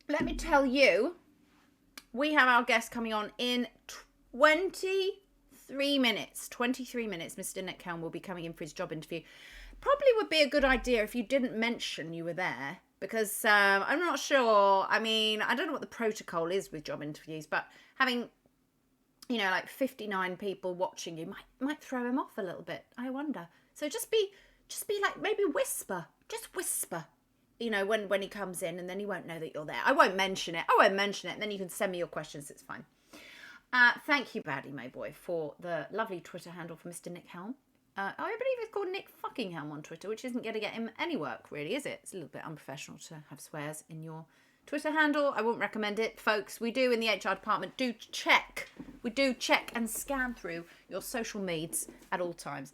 let me tell you, we have our guest coming on in 23 minutes. 23 minutes. Mr. Nick Helm will be coming in for his job interview. Probably would be a good idea if you didn't mention you were there, because I'm not sure. I mean, I don't know what the protocol is with job interviews, but having, you know, like 59 people watching you might throw him off a little bit. I wonder. So just be like, maybe whisper, just whisper, you know, when he comes in, and then he won't know that you're there. I won't mention it. And then you can send me your questions. It's fine. Thank you, Baddie May Boy, for the lovely Twitter handle for Mr. Nick Helm. I believe it's called Nick fucking Helm on Twitter, which isn't going to get him any work, really, is it? It's a little bit unprofessional to have swears in your Twitter handle. I wouldn't recommend it, folks. We do in the HR department We do check and scan through your social medias at all times.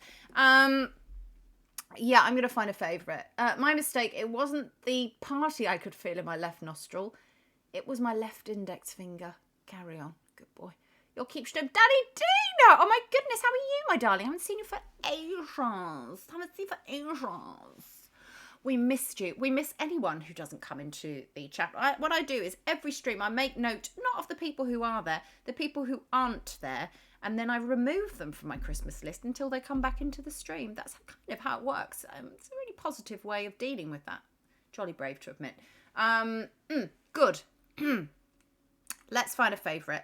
Yeah, I'm going to find a favourite. My mistake, it wasn't the party I could feel in my left nostril. It was my left index finger. Carry on. Good boy. You'll keep stum. Daddy Dina! Oh my goodness, how are you, my darling? I haven't seen you for ages. We missed you. We miss anyone who doesn't come into the chat. What I do is every stream I make note, not of the people who are there, the people who aren't there, and then I remove them from my Christmas list until they come back into the stream. That's kind of how it works. It's a really positive way of dealing with that. Jolly brave to admit. Good. Let's find a favourite.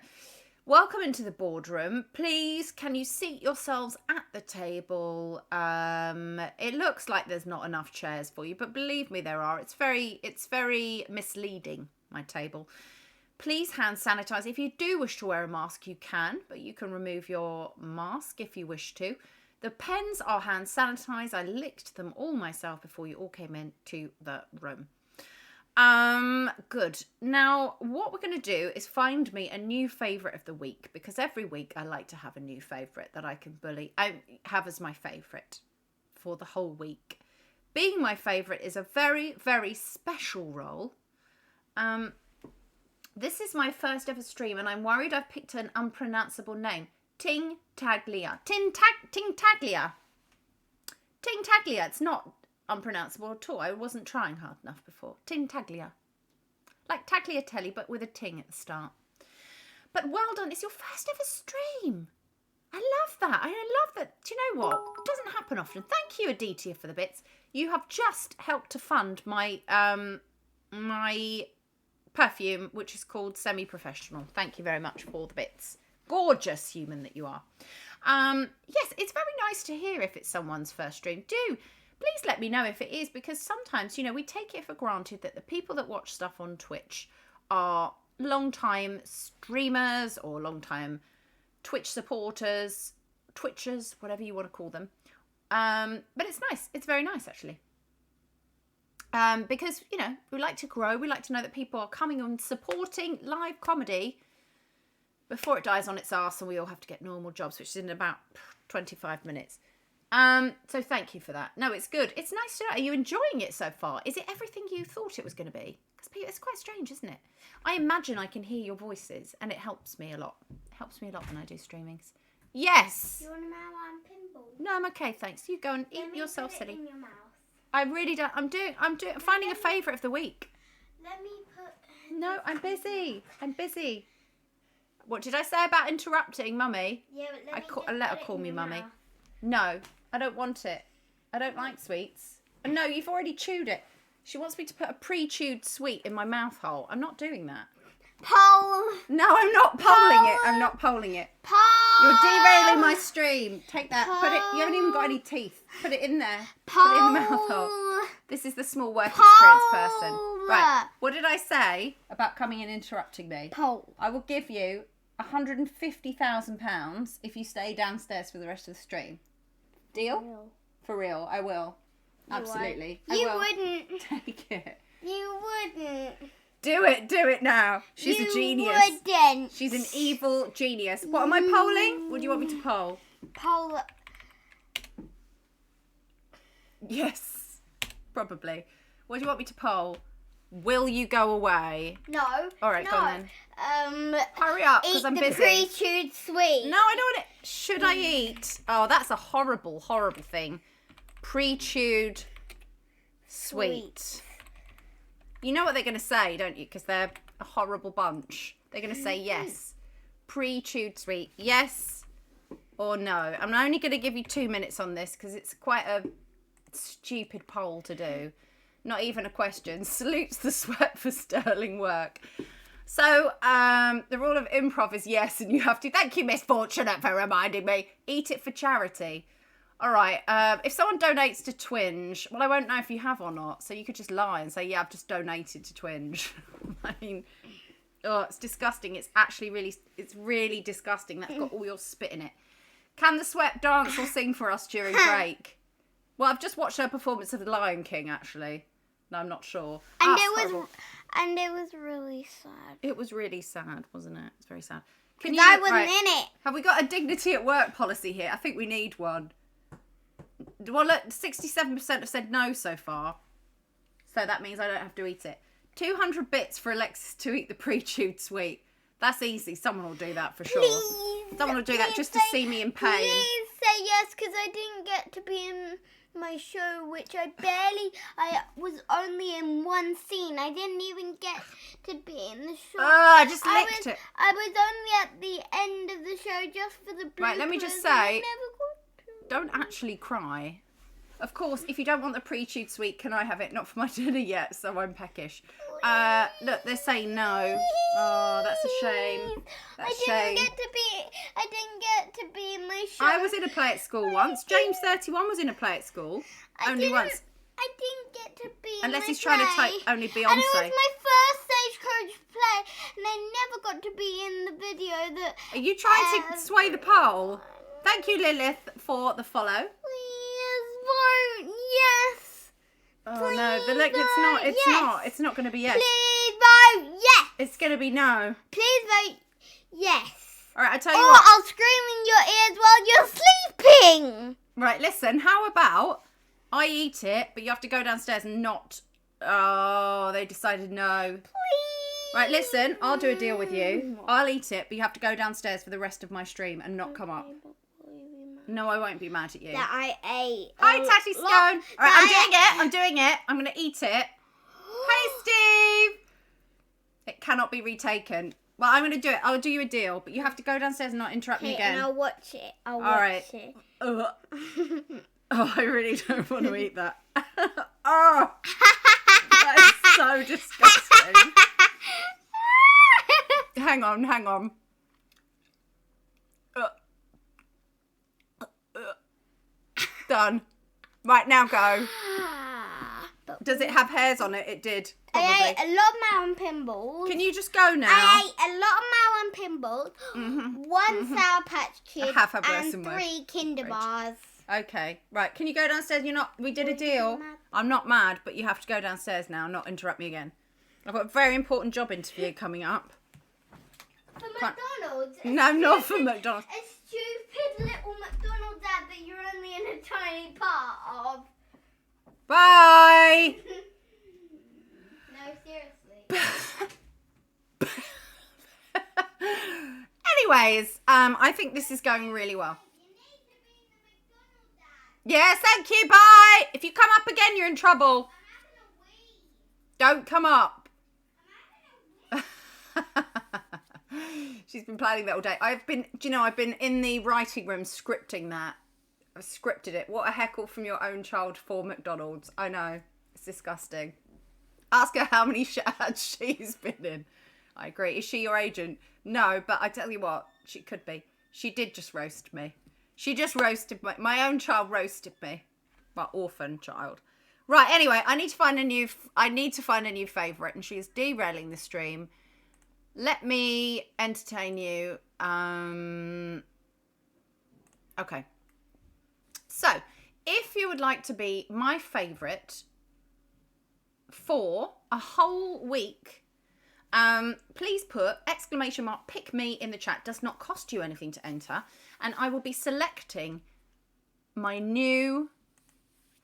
Welcome into the boardroom. Please, can you seat yourselves at the table? It looks like there's not enough chairs for you, but believe me, there are. It's very misleading, my table. Please hand sanitize. If you do wish to wear a mask, you can, but you can remove your mask if you wish to. The pens are hand sanitized. I licked them all myself before you all came into the room. Good. Now, what we're going to do is find me a new favourite of the week, because every week I like to have a new favourite that I can I have as my favourite for the whole week. Being my favourite is a very, very special role. This is my first ever stream, and I'm worried I've picked an unpronounceable name. Ting Taglia. Ting Taglia. It's not unpronounceable at all. I wasn't trying hard enough before. Ting Taglia. Like tagliatelle, but with a ting at the start. But well done. It's your first ever stream. I love that. I love that. Do you know what? It doesn't happen often. Thank you, Aditya, for the bits. You have just helped to fund my my perfume, which is called Semi-Professional. Thank you very much for the bits. Gorgeous human that you are. Yes, it's very nice to hear if it's someone's first stream. Please let me know if it is, because sometimes, you know, we take it for granted that the people that watch stuff on Twitch are long-time streamers or long-time Twitch supporters, Twitchers, whatever you want to call them. But it's nice. It's very nice, actually. Because, you know, we like to grow. We like to know that people are coming and supporting live comedy before it dies on its arse and we all have to get normal jobs, which is in about 25 minutes. So thank you for that. No, it's good. It's nice to know. Are you enjoying it so far? Is it everything you thought it was going to be? Because it's quite strange, isn't it? I imagine I can hear your voices, and it helps me a lot. It helps me a lot when I do streamings. Yes. Do you want a marijuana pinball? No, I'm okay, thanks. You go and eat yourself, silly. In your mouth. I really don't. I'm finding a favourite of the week. Let me put. No, I'm busy. What did I say about interrupting, Mummy? Yeah, but I let her call me Mummy. No, I don't want it. I don't like sweets. No, you've already chewed it. She wants me to put a pre-chewed sweet in my mouth hole. I'm not doing that. Poll. No, I'm not polling it. Poll. You're derailing my stream. Take that. Put it. You haven't even got any teeth. Put it in there. Poll. Put it in the mouth hole. This is the small work experience person. Right. What did I say about coming and interrupting me? Poll. I will give you £150,000 if you stay downstairs for the rest of the stream. Deal? For real, I will. Absolutely. You wouldn't. Take it. You wouldn't. Do it now. She's a genius. Wouldn't. She's an evil genius. What am I polling? What do you want me to poll? Poll. Yes, probably. What do you want me to poll? Will you go away? No. All right, no. go on then. Hurry up, because I'm busy. Eat the pre-chewed sweet. No, I don't want it. Should I eat? Oh, that's a horrible, horrible thing. Pre-chewed sweet. You know what they're going to say, don't you? Because they're a horrible bunch. They're going to say yes. Pre-chewed sweet. Yes or no. I'm only going to give you 2 minutes on this because it's quite a stupid poll to do. Not even a question. Salutes the sweat for sterling work. So, the rule of improv is yes, and you have to. Thank you, Miss Fortunate, for reminding me. Eat it for charity. All right. If someone donates to Twinge, well, I won't know if you have or not. So you could just lie and say, yeah, I've just donated to Twinge. I mean, oh, it's disgusting. It's actually really disgusting. That's got all your spit in it. Can the sweat dance or sing for us during break? Well, I've just watched her performance of The Lion King, actually. No, I'm not sure. And Horrible. it was really sad. It was really sad, wasn't it? It's very sad. Because I wasn't in it. Have we got a dignity at work policy here? I think we need one. Well, look, 67% have said no so far. So that means I don't have to eat it. 200 bits for Alexis to eat the pre-chewed sweet. That's easy. Someone will do that for sure. Please, Someone will do that just to see me in pain. Please say yes, because I didn't get to be in my show, which I was only in one scene. I didn't even get to be in the show. Oh, I just licked it. I was only at the end of the show just for the bloopers. Right, let me just and say, I never got to. don't actually cry. Of course, if you don't want the pre-chewed sweet, can I have it? Not for my dinner yet, so I'm peckish. Look, they're saying no. Oh, that's a shame. That's a shame. I didn't get to be in my show. I was in a play at school once. James 31 was in a play at school. Only once. I didn't get to be in Unless my he's trying to play. type only Beyonce. And it was my first Stagecoach play, and I never got to be in the video that... Are you trying to sway the poll? Thank you, Lilith, for the follow. Please vote yes. Oh Please no, but look, it's not going to be yes. Please vote yes. It's going to be no. Please vote yes. All right, I tell you Or what. I'll scream in your ears while you're sleeping. Right, listen, how about I eat it, but you have to go downstairs and not... Oh, they decided no. Please. Right, listen, I'll do a deal with you. I'll eat it, but you have to go downstairs for the rest of my stream and not come up. No, I won't be mad at you. That I ate. Hi, Tatty Stone. All right, I'm doing it. I'm going to eat it. Hey, Steve. It cannot be retaken. Well, I'm going to do it. I'll do you a deal, but you have to go downstairs and not interrupt me again. And I'll watch it. All right. It. Oh, I really don't want to eat that. Oh, that is so disgusting. Hang on. Done. Right, now go. Does it have hairs on it? It did. Probably. I ate a lot of Malin Pimbles. Can you just go now? I ate a lot of Malin Pimbles, one Sour Patch Kid, and 3 Kinder Bars. Okay, right. Can you go downstairs? We did a deal. I'm not mad, but you have to go downstairs now, not interrupt me again. I've got a very important job interview coming up. For McDonald's? No, not for McDonald's. A stupid little McDonald's ad that you're only in a tiny part of. Bye! No, seriously. Anyways, I think this is going really well. Yes, thank you, bye! If you come up again, you're in trouble. Don't come up. She's been planning that all day. I've been in the writing room scripting that. I've scripted it. What a heckle from your own child for McDonald's. I know. It's disgusting. Ask her how many ads she's been in. I agree. Is she your agent? No, but I tell you what, she could be. She did just roast me. She just roasted my own child roasted me. My orphan child. Right, anyway, I need to find a new favourite, and she's derailing the stream. Let me entertain you. Okay. So, if you would like to be my favourite for a whole week, please put !pick me in the chat. Does not cost you anything to enter. And I will be selecting my new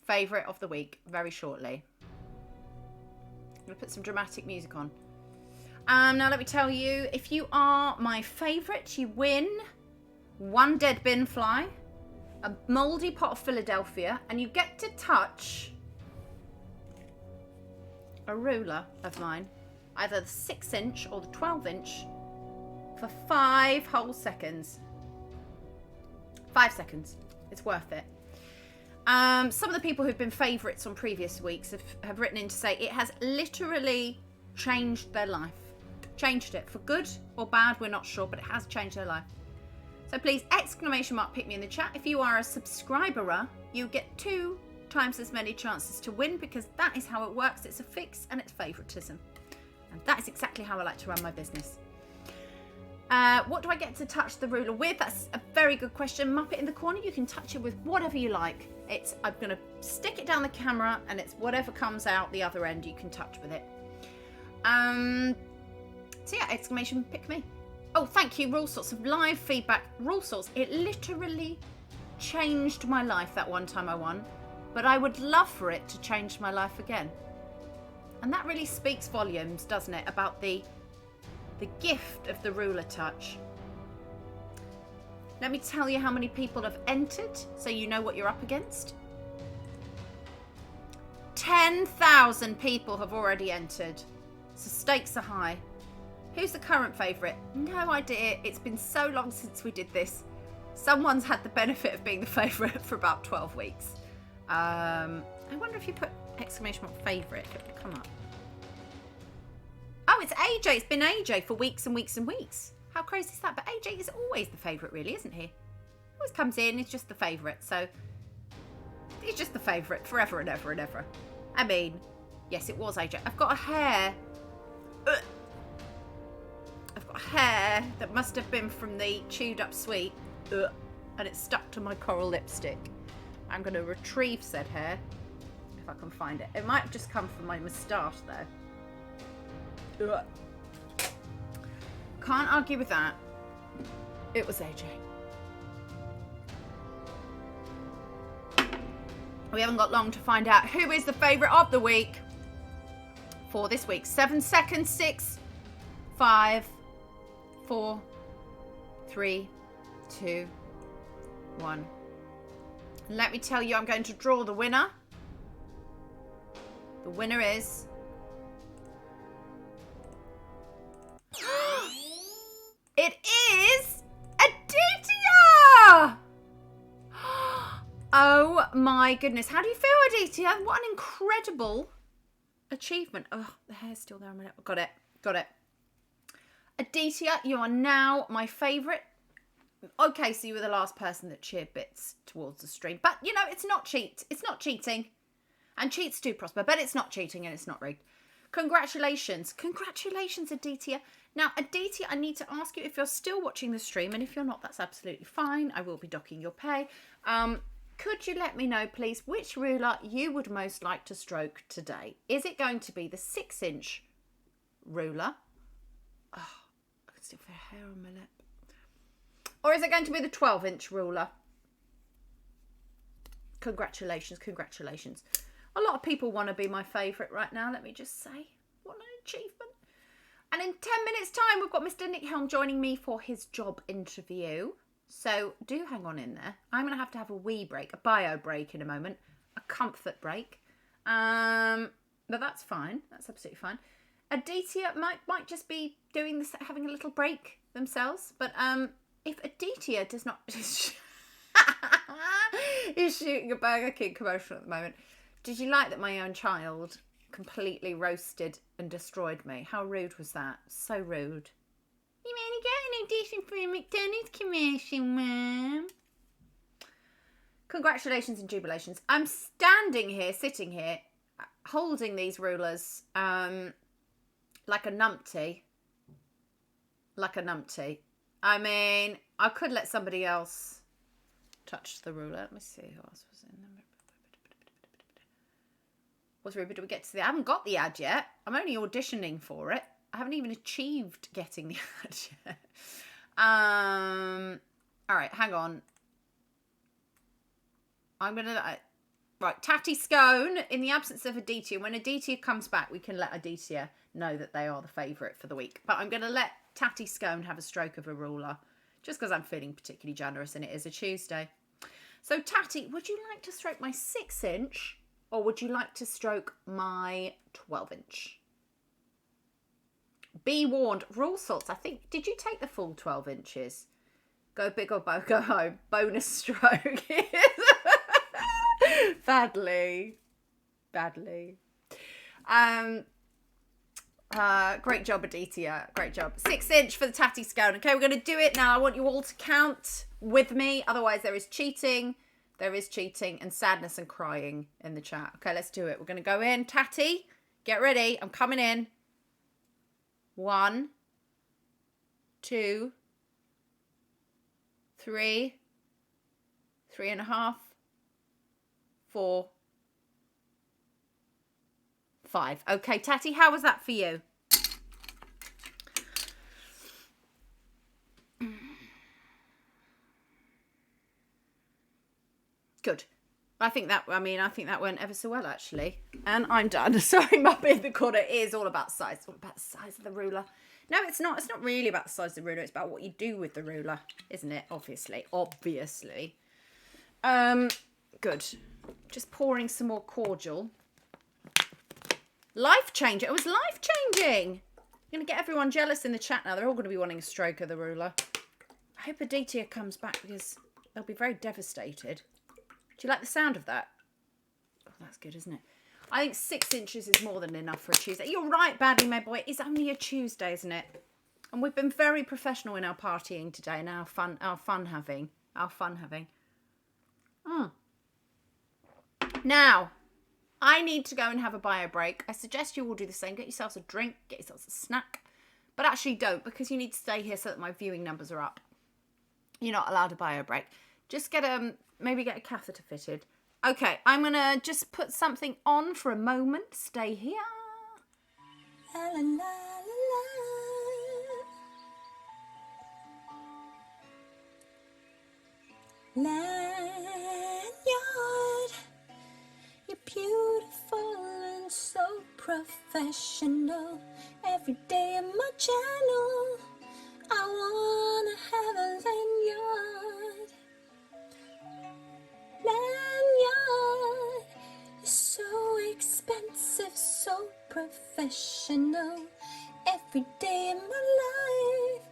favourite of the week very shortly. I'm going to put some dramatic music on. Now let me tell you, if you are my favourite, you win 1 dead bin fly, a mouldy pot of Philadelphia, and you get to touch a ruler of mine, either the 6-inch or the 12-inch, for 5 whole seconds. 5 seconds. It's worth it. Some of the people who've been favourites on previous weeks have written in to say it has literally changed their life. Changed it. For good or bad, we're not sure, but it has changed their life. So please, exclamation mark, pick me in the chat. If you are a subscriber, you get 2 times as many chances to win, because that is how it works. It's a fix and it's favouritism. And that is exactly how I like to run my business. What do I get to touch the ruler with? That's a very good question. Muppet in the corner, you can touch it with whatever you like. I'm going to stick it down the camera, and it's whatever comes out the other end you can touch with it. So yeah, exclamation pick me. Oh, thank you, Rule Sorts, of live feedback. Rule Sorts, it literally changed my life that one time I won, but I would love for it to change my life again. And that really speaks volumes, doesn't it, about the gift of the ruler touch. Let me tell you how many people have entered, so you know what you're up against. 10,000 people have already entered, so stakes are high. Who's the current favourite? No idea. It's been so long since we did this. Someone's had the benefit of being the favourite for about 12 weeks. I wonder if you put exclamation mark favourite, it will come up. Oh, it's AJ. It's been AJ for weeks and weeks and weeks. How crazy is that? But AJ is always the favourite, really, isn't he? Always comes in, he's just the favourite. So he's just the favourite forever and ever and ever. I mean, yes, it was AJ. I've got a hair. I've got a hair that must have been from the chewed up sweet. And it's stuck to my coral lipstick. I'm going to retrieve said hair if I can find it. It might have just come from my moustache, though. Can't argue with that. It was AJ. We haven't got long to find out who is the favourite of the week for this week. 7 seconds. 6, 5, 4, 3, 2, 1. Let me tell you, I'm going to draw the winner. The winner is... It is Aditya! Oh my goodness. How do you feel, Aditya? What an incredible achievement. Oh, the hair's still there. Got it. Got it. Aditya, you are now my favourite. Okay, so you were the last person that cheered bits towards the stream. But, you know, it's not cheating. And cheats do prosper, but it's not cheating and it's not rigged. Congratulations. Congratulations, Aditya. Now, Aditya, I need to ask you if you're still watching the stream, and if you're not, that's absolutely fine. I will be docking your pay. Could you let me know, please, which ruler you would most like to stroke today? Is it going to be the 6-inch ruler? Oh, I can still feel hair on my lip. Or is it going to be the 12-inch ruler? Congratulations, congratulations. A lot of people want to be my favourite right now, let me just say. What an achievement. And in 10 minutes' time, we've got Mr. Nick Helm joining me for his job interview. So do hang on in there. I'm going to have a wee break, a bio break in a moment, a comfort break. But that's fine. That's absolutely fine. Aditya might just be doing this, having a little break themselves. But if Aditya does not... He's shooting a Burger King commercial at the moment. Did you like that my own child completely roasted and destroyed me? How rude was that? So rude. You want to get an audition for a McDonald's commercial, Mum? Congratulations and jubilations. I'm sitting here, holding these rulers like a numpty. Like a numpty. I mean, I could let somebody else touch the ruler. Let me see who else was in them. What's rude? Did we get to the... I haven't got the ad yet. I'm only auditioning for it. I haven't even achieved getting the ad yet. All right, hang on. I'm going to... Right, Tatty Scone, in the absence of Aditya. When Aditya comes back, we can let Aditya know that they are the favourite for the week. But I'm going to let Tatty Scone have a stroke of a ruler, just because I'm feeling particularly generous and it is a Tuesday. So, Tatty, would you like to stroke my 6-inch or would you like to stroke my 12-inch? Be warned, rule salts. I think, did you take the full 12 inches? Go big or go home. Bonus stroke. Badly. Great job, Aditya. Great job. 6-inch for the tatty scone. Okay, we're going to do it now. I want you all to count with me. Otherwise, there is cheating. There is cheating and sadness and crying in the chat. Okay, let's do it. We're going to go in. Tatty, get ready. I'm coming in. 1, 2, 3, 3.5, 4, 5. Okay, Tatty, how was that for you? Good. I think that went ever so well, actually. And I'm done. Sorry, Mum in the corner. It is all about size. It's all about the size of the ruler. No, it's not. It's not really about the size of the ruler. It's about what you do with the ruler, isn't it? Obviously. Good. Just pouring some more cordial. Life changing. It was life changing. I'm going to get everyone jealous in the chat now. They're all going to be wanting a stroke of the ruler. I hope Aditya comes back because they'll be very devastated. Do you like the sound of that? Oh, that's good, isn't it? I think 6 inches is more than enough for a Tuesday. You're right, Badly, my boy. It's only a Tuesday, isn't it? And we've been very professional in our partying today and our fun having. Now, I need to go and have a bio break. I suggest you all do the same. Get yourselves a drink, get yourselves a snack. But actually don't, because you need to stay here so that my viewing numbers are up. You're not allowed a bio break. Just maybe get a catheter fitted. Okay, I'm going to just put something on for a moment. Stay here. La, la, la, la, la. Lanyard, you're beautiful and so professional. Every day in my channel, I wanna have a lanyard. Lanyard, you're so expensive, so professional. Every day in my life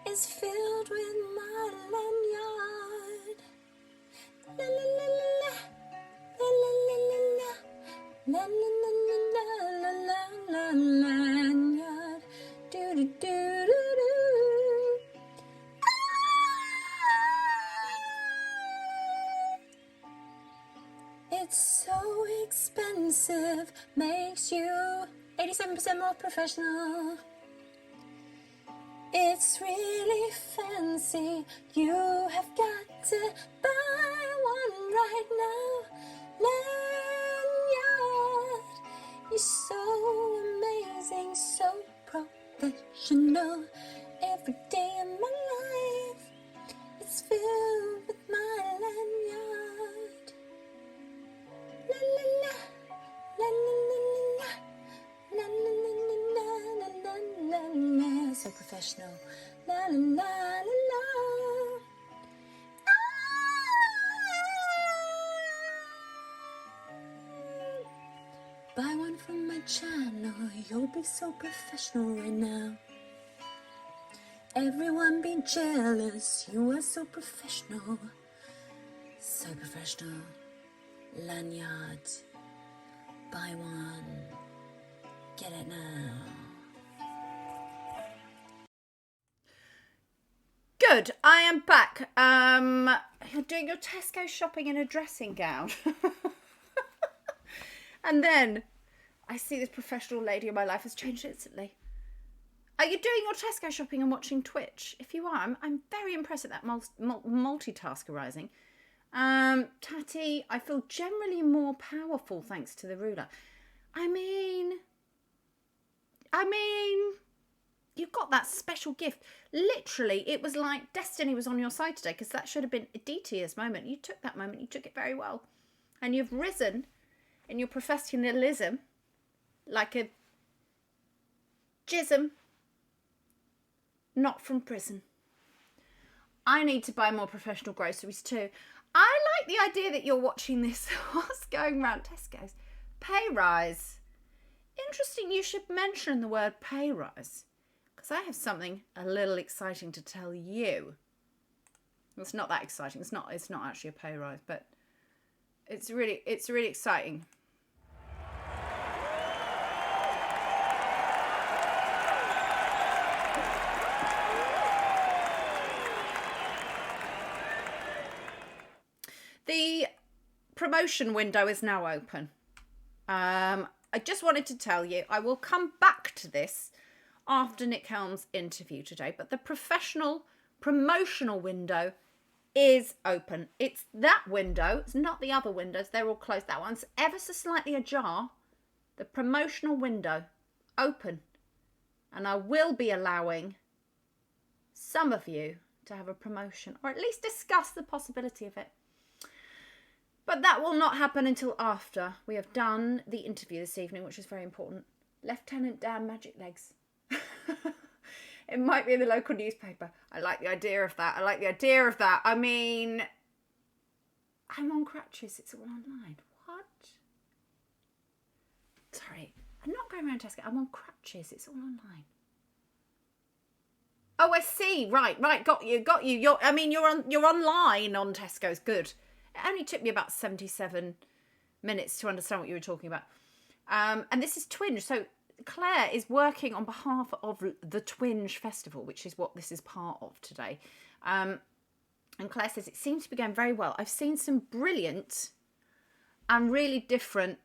is filled with my lanyard. La la la la la la la la la la la la la lanyard. Do do do do do. It's so expensive, makes you 87% more professional. It's really fancy, you have got to buy one right now. Lanyard, you're so amazing, so professional. Every day of my life, it's filled with my lanyard. La la la, la la la la, la la la la la la. So professional. La la la la la. Buy one from my channel, you'll be so professional right now. Everyone be jealous, you are so professional. So professional. Lanyard. Buy one. Get it now. Good, I am back. You're doing your Tesco shopping in a dressing gown. And then I see this professional lady in my life has changed instantly. Are you doing your Tesco shopping and watching Twitch? If you are, I'm very impressed at that multitascherizing. Tatty, I feel generally more powerful thanks to the ruler. I mean, you've got that special gift. Literally, it was like destiny was on your side today because that should have been Aditya's moment. You took that moment. You took it very well. And you've risen in your professionalism like a jism, not from prison. I need to buy more professional groceries too. I like the idea that you're watching this whilst going round Tesco's. Pay rise. Interesting you should mention the word pay rise, because I have something a little exciting to tell you. It's not that exciting. It's not actually a pay rise, but it's really exciting. The promotion window is now open. I just wanted to tell you, I will come back to this after Nick Helm's interview today, but the professional promotional window is open. It's that window. It's not the other windows. They're all closed. That one's ever so slightly ajar. The promotional window open. And I will be allowing some of you to have a promotion, or at least discuss the possibility of it. But that will not happen until after we have done the interview this evening, which is very important. Lieutenant Dan Magic Legs. It might be in the local newspaper. I like the idea of that. I mean, I'm on crutches. It's all online. What? Sorry. I'm not going around Tesco. I'm on crutches. It's all online. Oh, I see. Right. Got you. You're online on Tesco's. Good. It only took me about 77 minutes to understand what you were talking about. And this is Twinge. So Claire is working on behalf of the Twinge Festival, which is what this is part of today. And Claire says it seems to be going very well. I've seen some brilliant and really different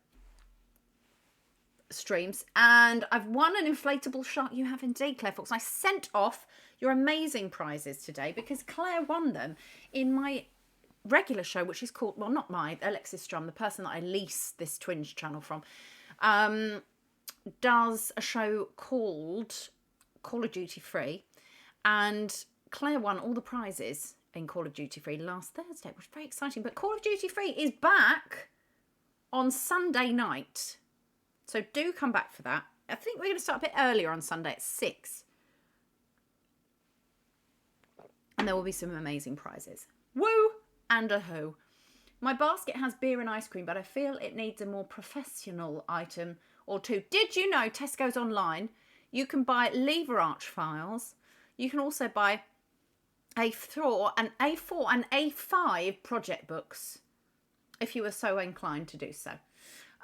streams, and I've won an inflatable shark. You have indeed, Claire Fox. I sent off your amazing prizes today because Claire won them in my regular show, which is called, well, not mine, Alexis Strum, the person that I lease this Twinge channel from, does a show called Call of Duty Free, and Claire won all the prizes in Call of Duty Free last Thursday, which was very exciting. But Call of Duty Free is back on Sunday night, so do come back for that. I think we're going to start a bit earlier on Sunday at 6, and there will be some amazing prizes. Woo and a hoo. My basket has beer and ice cream, but I feel it needs a more professional item or two. Did you know Tesco's online, you can buy lever arch files. You can also buy A4 and A5 project books, if you were so inclined to do so.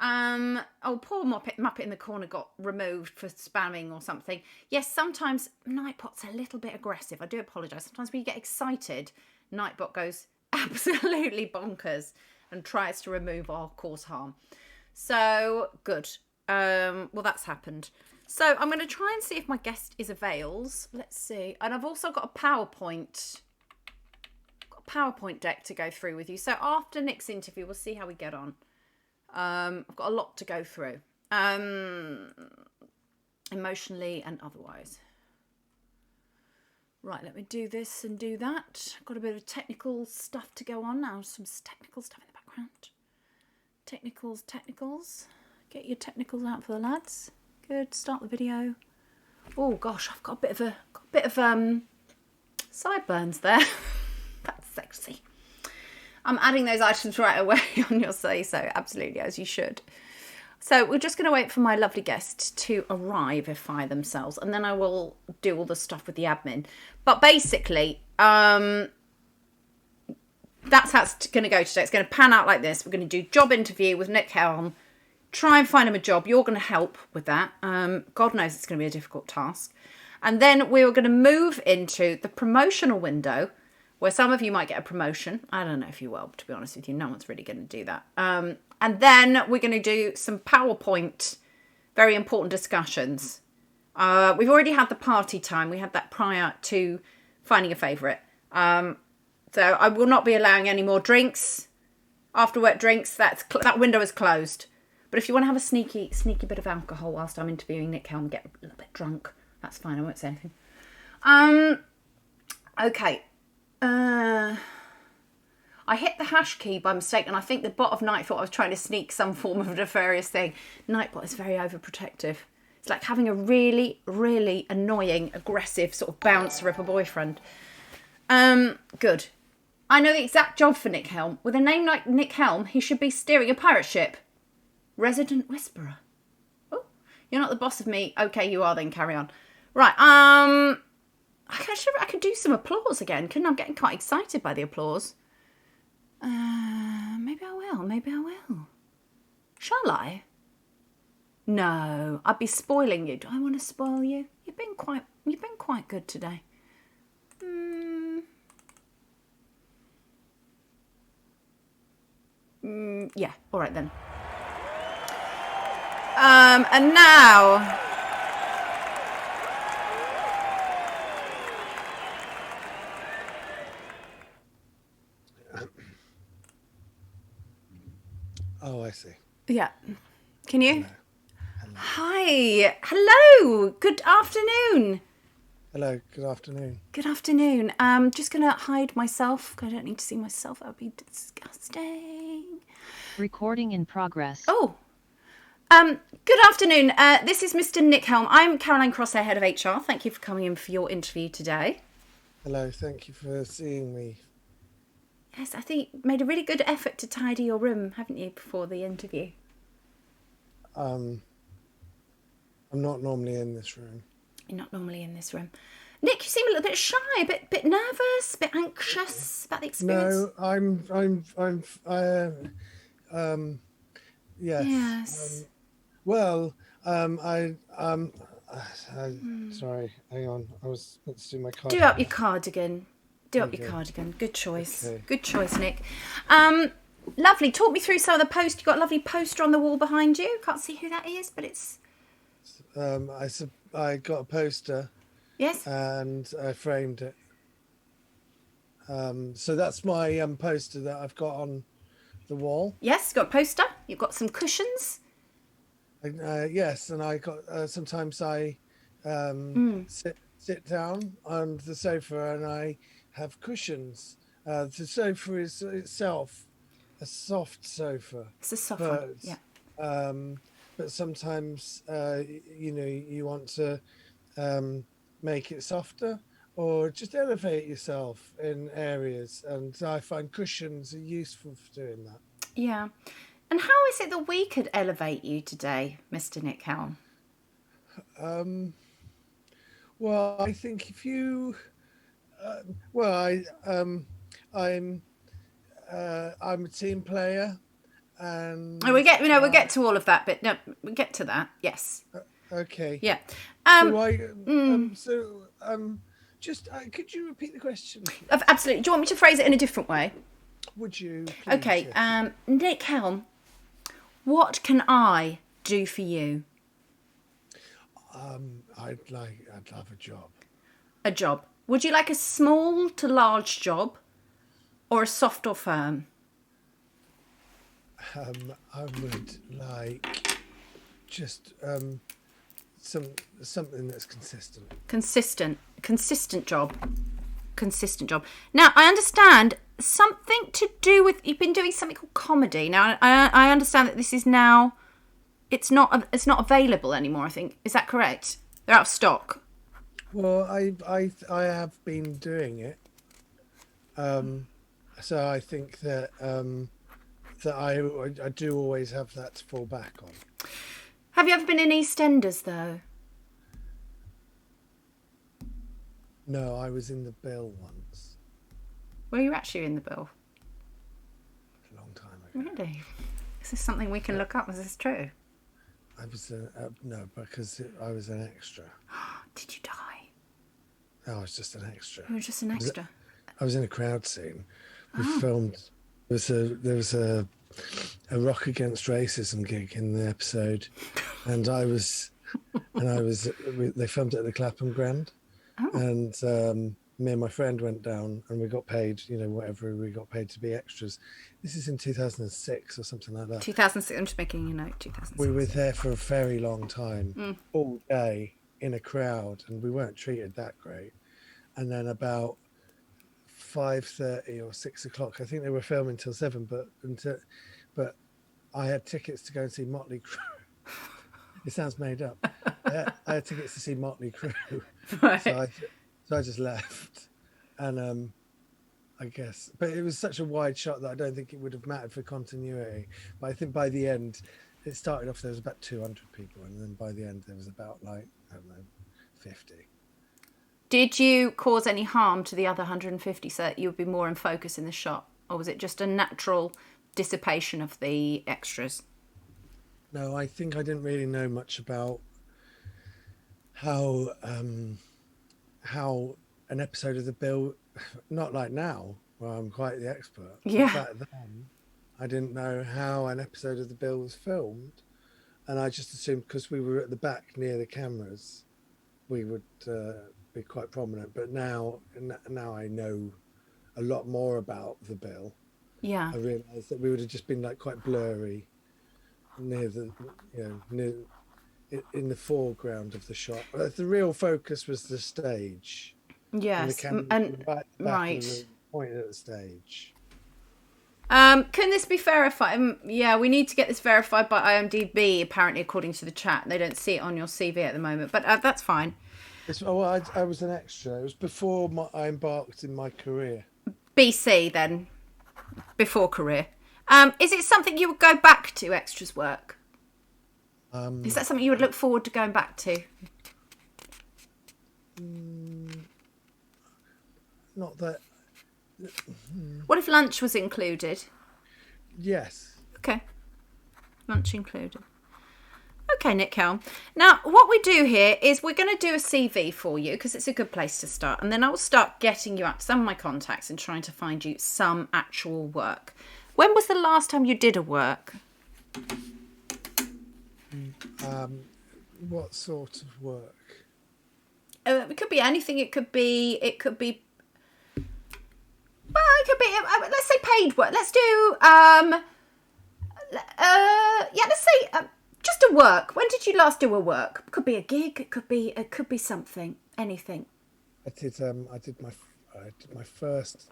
Oh, poor Muppet in the corner got removed for spamming or something. Yes, sometimes Nightbot's a little bit aggressive. I do apologise. Sometimes when you get excited, Nightbot goes absolutely bonkers and tries to remove or cause harm. So, good. Well, that's happened. So, I'm going to try and see if my guest is avails. Let's see. And I've also got a PowerPoint deck to go through with you. So, after Nick's interview, we'll see how we get on. I've got a lot to go through. Emotionally and otherwise. Right, let me do this and do that. Got a bit of technical stuff to go on now. Some technical stuff in the background. Technicals. Get your technicals out for the lads. Good. Start the video. Oh gosh, I've got a bit of sideburns there. That's sexy. I'm adding those items right away on your say so. Absolutely, as you should. So we're just going to wait for my lovely guests to arrive themselves, and then I will do all the stuff with the admin. But basically, that's how it's going to go today. It's going to pan out like this. We're going to do job interview with Nick Helm. Try and find him a job. You're going to help with that. God knows it's going to be a difficult task. And then we're going to move into the promotional window, where some of you might get a promotion. I don't know if you will, to be honest with you. No one's really going to do that. And then we're going to do some PowerPoint, very important discussions. We've already had the party time. We had that prior to finding a favourite. So I will not be allowing any more drinks, after work drinks. That window is closed. But if you want to have a sneaky bit of alcohol whilst I'm interviewing Nick Helm, get a little bit drunk, that's fine. I won't say anything. Okay. I hit the hash key by mistake, and I think the bot of Night thought I was trying to sneak some form of nefarious thing. Nightbot is very overprotective. It's like having a really, really annoying, aggressive sort of bouncer of a boyfriend. Good. I know the exact job for Nick Helm. With a name like Nick Helm, he should be steering a pirate ship. Resident Whisperer. Oh, you're not the boss of me. Okay, you are then. Carry on. Right, I could do some applause again. Couldn't I? I'm getting quite excited by the applause. Maybe I will. Shall I? No, I'd be spoiling you. Do I want to spoil you? You've been quite good today. Yeah, all right then. And now. Oh, I see. Yeah. Can you? Hello. Hi. Hello. Good afternoon. Hello, good afternoon. Good afternoon. Just going to hide myself. I don't need to see myself. That would be disgusting. Recording in progress. Oh. Good afternoon. This is Mr. Nick Helm. I'm Caroline Crosshair, Head of HR. Thank you for coming in for your interview today. Hello, thank you for seeing me. Yes, I think you made a really good effort to tidy your room, haven't you, before the interview? I'm not normally in this room. You're not normally in this room. Nick, you seem a little bit shy, a bit nervous, a bit anxious about the experience. No, yes. Yes. Sorry, hang on. Let's do my card. Do up your cardigan. Your cardigan. Good choice. Okay. Good choice, Nick. Lovely. Talk me through some of the post. You've got a lovely poster on the wall behind you. Can't see who that is, but it's... I got a poster. Yes? And I framed it. So that's my poster that I've got on the wall. Yes, you've got a poster. You've got some cushions. Yes, and I got sometimes I sit down on the sofa and I have cushions. The sofa is itself a soft sofa. It's a soft one, yeah. But sometimes you want to make it softer or just elevate yourself in areas, and I find cushions are useful for doing that. Yeah. And how is it that we could elevate you today, Mr. Nick Helm? Well, I think if you, I'm a team player, and we'll get to all of that, but no, we'll get to that. Yes. Okay. Yeah. Could you repeat the question? Absolutely. Do you want me to phrase it in a different way? Would you? Please? Okay. Yes. Nick Helm, what can I do for you? I'd love a job. A job. Would you like a small to large job, or a soft or firm? I would like just something that's consistent. Consistent job. Now, I understand something to do with, you've been doing something called comedy. Now, I understand that this is now, it's not available anymore, I think. Is that correct? They're out of stock. Well, I have been doing it. So I think that I do always have that to fall back on. Have you ever been in EastEnders, though? No, I was in the Bill once. Were you actually in the Bill? A long time ago. Really? Is this something we can look up? Is this true? I was no, because I was an extra. Did you die? No, I was just an extra. You were just an extra. I was in a crowd scene. We filmed. There was a Rock Against Racism gig in the episode, and they filmed it at the Clapham Grand, and me and my friend went down and we got paid, whatever we got paid to be extras. This is in 2006 or something like that. 2006. I'm just making a note. 2006. We were there for a very long time, all day in a crowd, and we weren't treated that great. And then about 5:30 or 6 o'clock, I think they were filming till 7, but I had tickets to go and see Motley Crue. It sounds made up. I had tickets to see Motley Crue. Right. So I just left, and I guess. But it was such a wide shot that I don't think it would have mattered for continuity. But I think by the end, it started off, there was about 200 people. And then by the end, there was about, like, I don't know, 50. Did you cause any harm to the other 150 so that you would be more in focus in the shot? Or was it just a natural dissipation of the extras? No, I think I didn't really know much about how an episode of the Bill, not like now, where I'm quite the expert. Yeah. But back then, I didn't know how an episode of the Bill was filmed, and I just assumed because we were at the back near the cameras, we would be quite prominent. But now I know a lot more about the Bill. Yeah. I realised that we would have just been like quite blurry near the, near in the foreground of the shot. But the real focus was the stage. Yes. And right, Right. Pointing at the stage. Can this be verified? Yeah, we need to get this verified by IMDb, apparently, according to the chat. They don't see it on your CV at the moment, but that's fine. I was an extra. It was before I embarked in my career. BC, then. Before career. Is it something you would go back to, extras work? Is that something you would look forward to going back to? Not that. What if lunch was included? Yes. Okay. Lunch included. Okay, Nick Helm. Now, what we do here is we're going to do a CV for you because it's a good place to start. And then I will start getting you out to some of my contacts and trying to find you some actual work. When was the last time you did a work? What sort of work? It could be anything. It could be. Well, it could be. Let's say paid work. Let's do. Let's say just a work. When did you last do a work? Could be a gig. It could be something. Anything. I did my first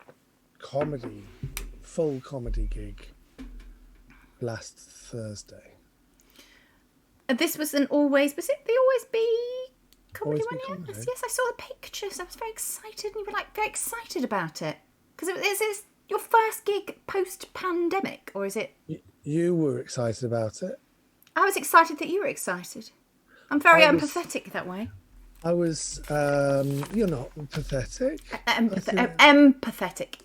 full comedy gig last Thursday. This was an always. Was it the Always Be comedy Always Be one? Comedy? Yes, I saw the pictures. I was very excited, and you were like very excited about it because is this your first gig post-pandemic, or is it? You were excited about it. I was excited that you were excited. I'm very empathetic that way. I was. You're not pathetic. Empathetic.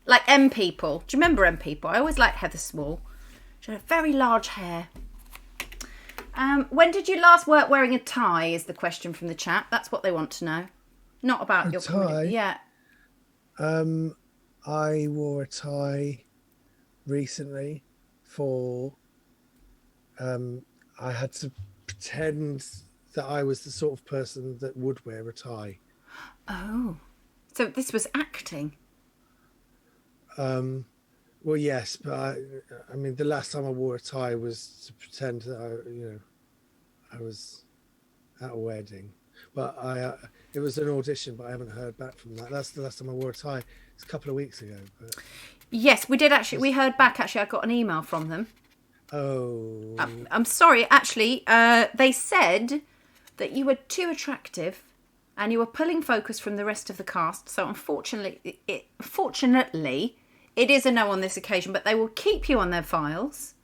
Like M people. Do you remember M people? I always liked Heather Small. She had very large hair. When did you last work wearing a tie is the question from the chat. That's what they want to know. Not about your tie? Yeah. I wore a tie recently for I had to pretend that I was the sort of person that would wear a tie. Oh. So this was acting. Well, yes, but I mean, the last time I wore a tie was to pretend that I was at a wedding. But it was an audition, but I haven't heard back from that. That's the last time I wore a tie. It's a couple of weeks ago. But... Yes, we did actually. We heard back. Actually, I got an email from them. Oh. I'm sorry. Actually, they said that you were too attractive, and you were pulling focus from the rest of the cast. So unfortunately, it is a no on this occasion. But they will keep you on their files,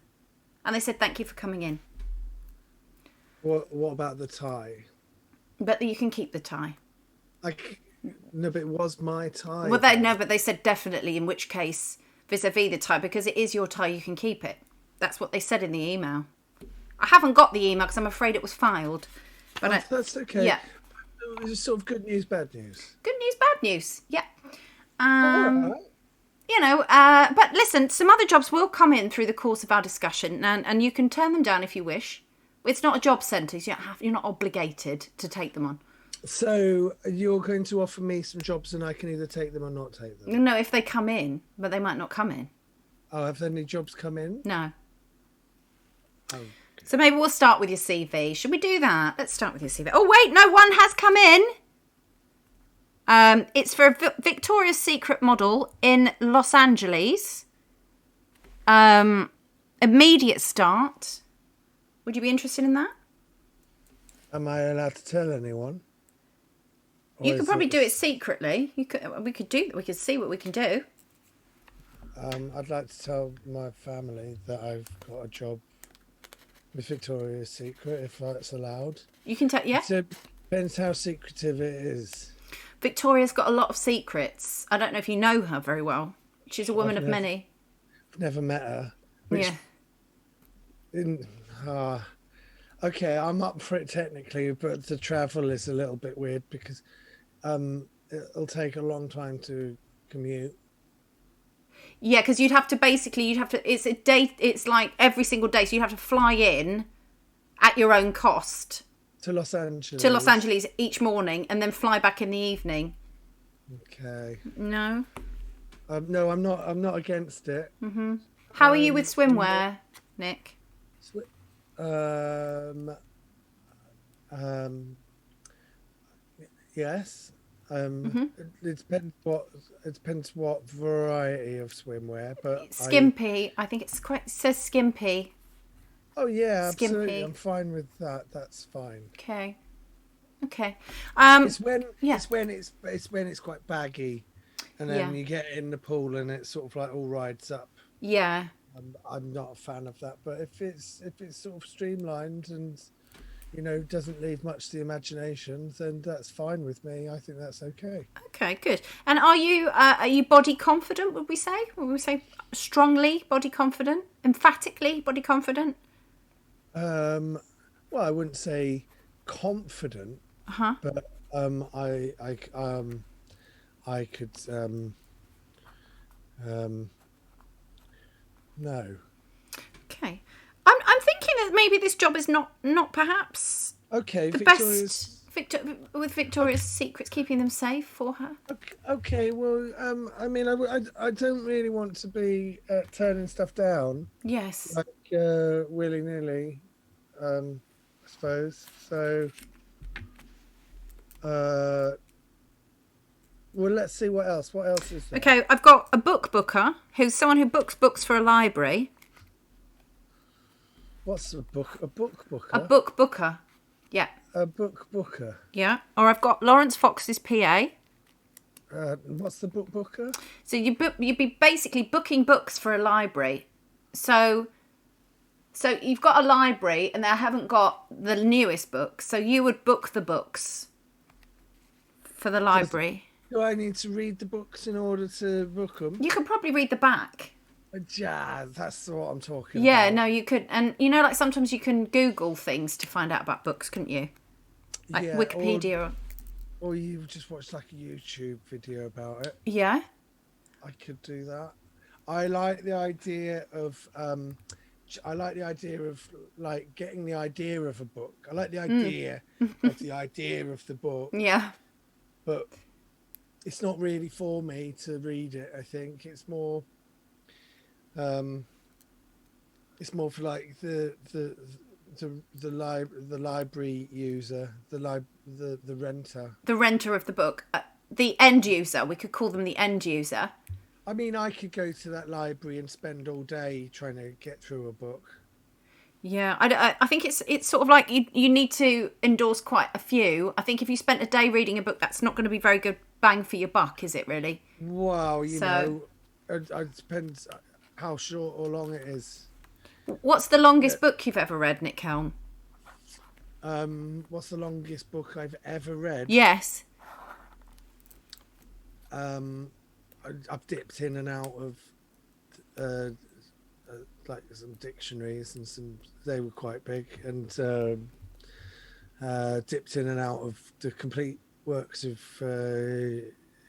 and they said thank you for coming in. What about the tie? But you can keep the tie. No, but it was my tie. Well, but they said definitely. In which case, vis-a-vis the tie, because it is your tie, you can keep it. That's what they said in the email. I haven't got the email because I'm afraid it was filed. But that's okay. Yeah. It's sort of good news, bad news. Good news, bad news. Yeah. All right. You know, but listen, some other jobs will come in through the course of our discussion, and you can turn them down if you wish. It's not a job centre, so you're not obligated to take them on. So you're going to offer me some jobs and I can either take them or not take them? No, if they come in, but they might not come in. Oh, have any jobs come in? No. Oh. Okay. So maybe we'll start with your CV. Should we do that? Let's start with your CV. Oh, wait, no, one has come in. It's for a Victoria's Secret model in Los Angeles. Immediate start. Would you be interested in that? Am I allowed to tell anyone? You Or could is probably it- do it secretly. We could see what we can do. I'd like to tell my family that I've got a job with Victoria's Secret, if that's allowed. You can tell, yeah. It depends how secretive it is. Victoria's got a lot of secrets. I don't know if you know her very well. She's a woman of many. I've never met her. Which okay, I'm up for it technically, but the travel is a little bit weird because it'll take a long time to commute. Yeah, because you'd have to it's a day, it's like every single day, so you have to fly in at your own cost To Los Angeles. to Los Angeles each morning and then fly back in the evening. Okay. No? No, I'm not against it. How are you with swimwear, Nick? Yes. It depends what variety of swimwear, but Skimpy. I think it says skimpy. oh yeah, absolutely. Skimpy. I'm fine with that. That's fine. Okay. It's when yeah. it's when it's quite baggy, and then Yeah. you get in the pool and it's sort of like all rides up. Yeah. I'm not a fan of that, but if it's sort of streamlined and doesn't leave much to the imagination, then that's fine with me. I think that's okay. Okay, good. And are you body confident, would we say? Would we say strongly body confident? Emphatically body confident? Well, I wouldn't say confident, but I could no. Okay. I'm thinking that maybe this job is not perhaps Okay, the Victoria's. best with Victoria's Secrets, keeping them safe for her. Okay, well, I mean, I don't really want to be turning stuff down Yes. like willy nilly, I suppose. So, well, let's see what else. What else is there? Okay, I've got a book booker who's someone who books books for a library. What's a book? A book booker? A book booker. Yeah. A book booker. Yeah. Or I've got Lawrence Fox's PA. What's the book booker? So you'd be basically booking books for a library. So you've got a library and they haven't got the newest books. So you would book the books for the library. Do I need to read the books in order to book them? You could probably read the back. Yeah, that's what I'm talking Yeah, about. no, you could. And like sometimes you can Google things to find out about books, couldn't you? Like Yeah, Wikipedia. Or you just watch like a YouTube video about it. Yeah. I could do that. I like the idea of like getting the idea of a book. I like the idea of the idea of the book, Yeah. but it's not really for me to read it. I think it's more for like the library user, the renter. The renter of the book. The end user. We could call them the end user. I mean, I could go to that library and spend all day trying to get through a book. Yeah, I think it's sort of like you need to endorse quite a few. I think if you spent a day reading a book, that's not going to be very good bang for your buck, is it really? Well, you know, it depends how short or long it is. What's the longest book you've ever read, Nick Helm? What's the longest book I've ever read? Yes. I've dipped in and out of like some dictionaries and they were quite big, and dipped in and out of the complete works of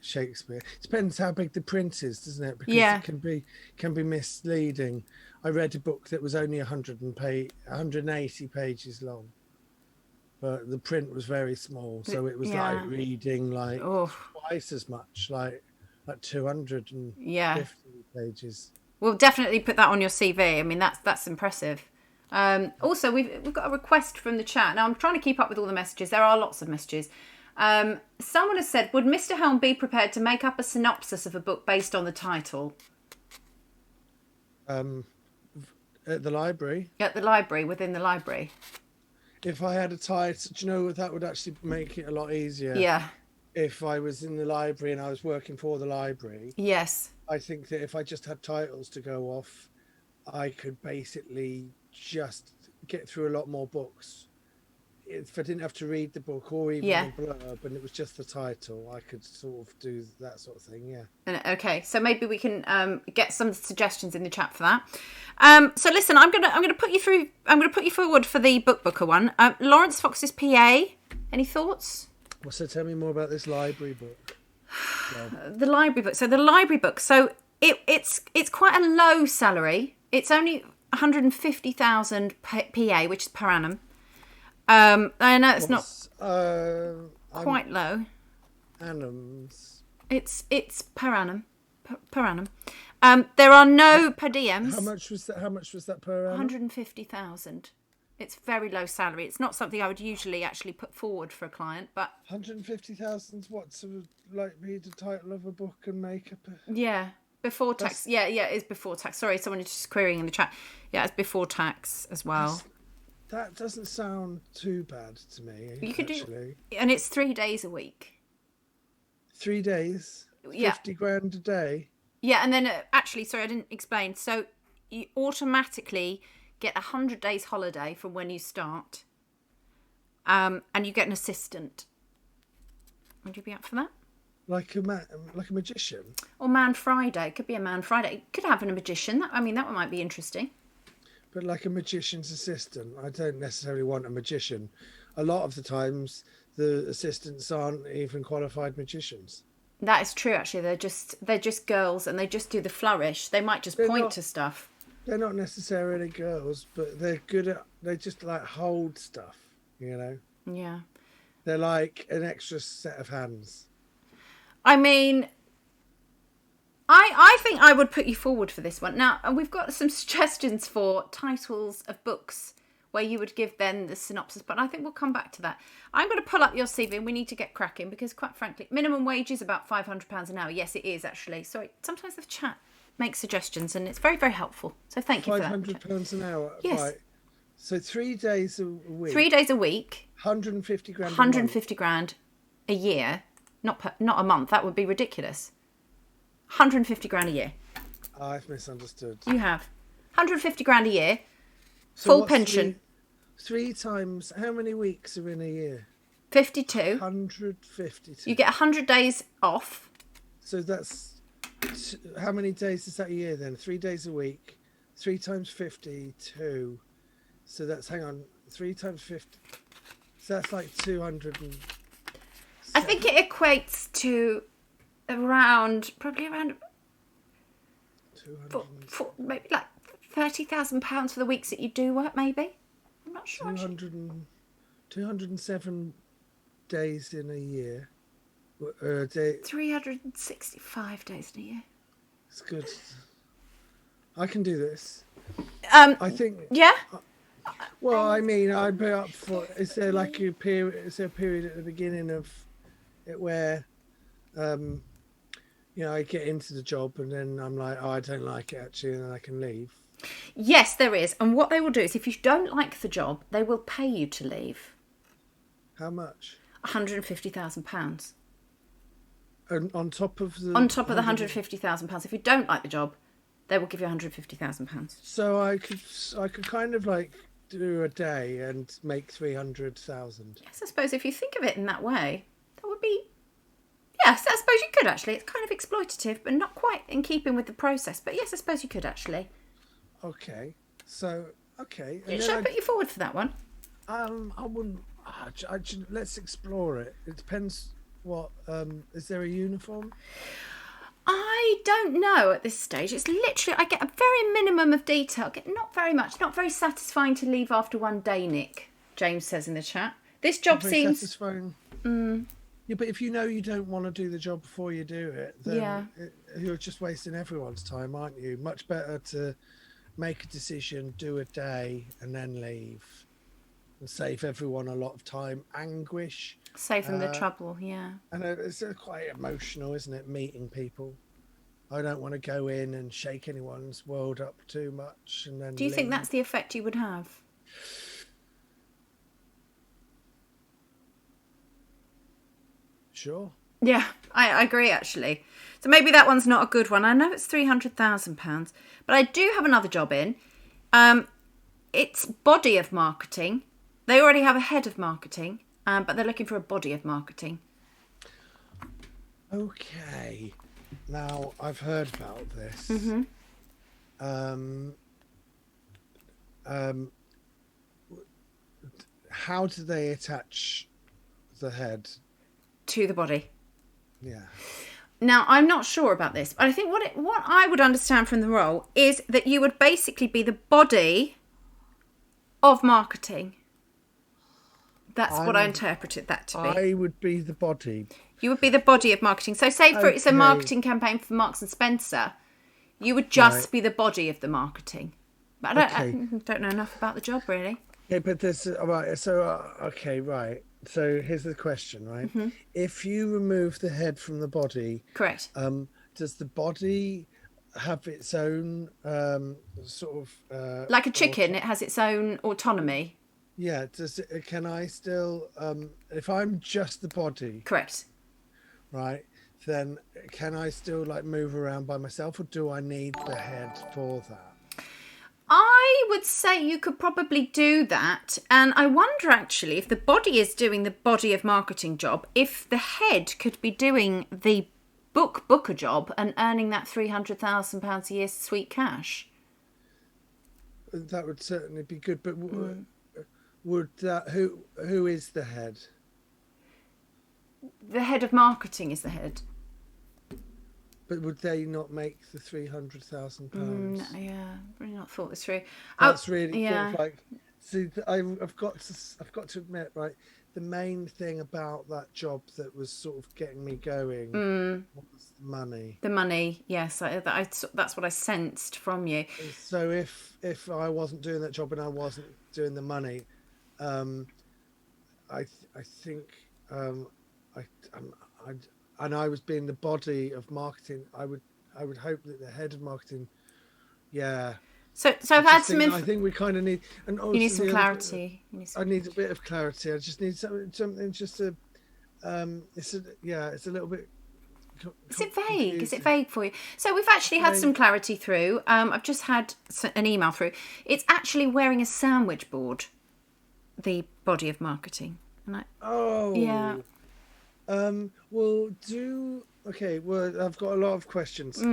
Shakespeare. It depends how big the print is, doesn't it? Because it can be misleading. I read a book that was only 180 pages long, but the print was very small, so it was like reading like twice as much, like 250 pages. We'll definitely put that on your CV. I mean, that's impressive. Also, we've got a request from the chat. Now, I'm trying to keep up with all the messages. There are lots of messages. Someone has said, would Mr. Helm be prepared to make up a synopsis of a book based on the title? At the library? At the library, within the library. If I had a title, do you know, that would actually make it a lot easier. Yeah. if I was in the library and I was working for the library, Yes. I think that if I just had titles to go off, I could basically just get through a lot more books. If I didn't have to read the book or even Yeah. the blurb, and it was just the title, I could sort of do that sort of thing. Yeah. Okay, so maybe we can get some suggestions in the chat for that. So listen, I'm gonna put you through. I'm gonna put you forward for the book booker one. Lawrence Fox's PA. Any thoughts? Well, so tell me more about this library book. The library book. So the library book. So it's quite a low salary. It's only 150,000 PA, which is per annum. I know it's not quite low. Annums. It's per annum. Per annum. There are no per diems. How much was that? How much was that per annum? 150,000. It's very low salary. It's not something I would usually actually put forward for a client, but 150,000. What's like read the title of a book and make up? Yeah, before tax. Yeah, it's before tax. Sorry, someone is just querying in the chat. Yeah, it's before tax as well. That doesn't sound too bad to me. You could actually. And it's 3 days a week. 3 days. Yeah. 50 grand a day. Yeah, and then actually, sorry, I didn't explain. So you automatically get 100 days holiday from when you start, and you get an assistant. Would you be up for that? Like a magician. Or Man Friday. It could be a Man Friday. It could have a magician. That one might be interesting. But like a magician's assistant, I don't necessarily want a magician. A lot of the times, the assistants aren't even qualified magicians. That is true. Actually, they're just girls, and they just do the flourish. They might just point to stuff. They're not necessarily girls, but they're good at. They just like hold stuff, you know. Yeah. They're like an extra set of hands. I mean, I think I would put you forward for this one. Now, we've got some suggestions for titles of books where you would give them the synopsis, but I think we'll come back to that. I'm going to pull up your CV and we need to get cracking because, quite frankly, minimum wage is about £500 an hour. Yes, it is, actually. Sorry, sometimes the chat makes suggestions and it's very, very helpful. So thank you for that. £500 an hour? Yes. Right. So 3 days a week? 3 days a week. 150 grand 150 grand a year. Not a month. That would be ridiculous. 150 grand a year. I've misunderstood. You have 150 grand a year. So Full what's pension. Three times, how many weeks are in a year? 52. 152. You get 100 days off. So that's, how many days is that a year then? 3 days a week. 3 times 52. So that's, hang on, 3 times 50. So that's like 200 and... I think it equates to probably around 200, maybe like £30,000 for the weeks that you do work, maybe. I'm not sure. 207 days in a year. 365 days in a year. It's good. I can do this. I think. Yeah. Well, I mean, I'd be up for. Is there like a period? Is there a period at the beginning of it where, you know, I get into the job and then I'm like, oh, I don't like it actually, and then I can leave. Yes, there is. And what they will do is, if you don't like the job, they will pay you to leave. How much? £150,000. And on top of the. On top of the £150,000, if you don't like the job, they will give you £150,000. So I could kind of like do a day and make 300,000. Yes, I suppose if you think of it in that way, that would be. Yes, I suppose you could actually. It's kind of exploitative, but not quite in keeping with the process. But yes, I suppose you could actually. Okay. So okay. Should I put you forward for that one? I wouldn't. Let's explore it. It depends. What is there a uniform? I don't know at this stage. It's literally, I get a very minimum of detail. I get not very much. Not very satisfying to leave after one day, Nick. James says in the chat. This job seems satisfying. Yeah, but if you know you don't want to do the job before you do it, then you're just wasting everyone's time, aren't you? Much better to make a decision, do a day, and then leave, and save everyone a lot of time, anguish. Save them the trouble, yeah. And it's quite emotional, isn't it, meeting people? I don't want to go in and shake anyone's world up too much and then Do you think that's the effect you would have? Sure. Yeah, I agree, actually. So maybe that one's not a good one. I know it's £300,000, but I do have another job in. It's body of marketing. They already have a head of marketing, but they're looking for a body of marketing. Okay. Now, I've heard about this. Mm-hmm. How do they attach the head? To the body. Yeah. Now, I'm not sure about this, but I think what I would understand from the role is that you would basically be the body of marketing. That's what I interpreted that to be. I would be the body. You would be the body of marketing. So say for it's a marketing campaign for Marks and Spencer, you would just be the body of the marketing. But I don't know enough about the job, really. Yeah, but there's right. So okay, right. So here's the question, right? Mm-hmm. If you remove the head from the body, Correct. Does the body have its own sort of Like a chicken, it has its own autonomy. Yeah. Can I still if I'm just the body, Correct. right? Then can I still like move around by myself, or do I need the head for that? I would say you could probably do that. And I wonder actually if the body is doing the body of marketing job, if the head could be doing the booker job and earning that £300,000 a year sweet cash. That would certainly be good. But would that who is the head? The head of marketing is the head. But would they not make the £300,000? Yeah, really not thought this through. That's really yeah. sort of like. See, I've got to admit, right, the main thing about that job that was sort of getting me going was the money. The money, yes, that's what I sensed from you. So if I wasn't doing that job and I wasn't doing the money, I think and I was being the body of marketing, I would hope that the head of marketing, yeah. So I've had some. I think we kind of need, and also you need some clarity. I need a bit of clarity. I just need something just to. It's a little bit. Is it vague? Is it vague for you? So we've actually had some clarity through. I've just had an email through. It's actually wearing a sandwich board. The body of marketing, and yeah. Well, I've got a lot of questions.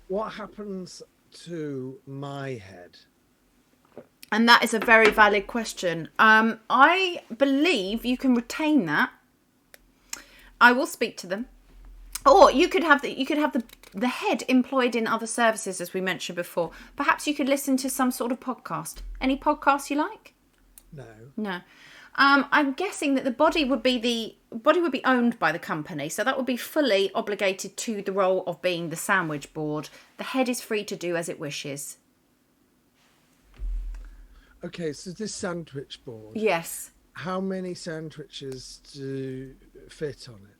What happens to my head? And that is a very valid question. I believe you can retain that. I will speak to them, or you could have the head employed in other services, as we mentioned before. Perhaps you could listen to some sort of podcast. Any podcast you like? No. I'm guessing that the body would be owned by the company, so that would be fully obligated to the role of being the sandwich board. The head is free to do as it wishes. Okay, so this sandwich board. Yes. How many sandwiches do fit on it?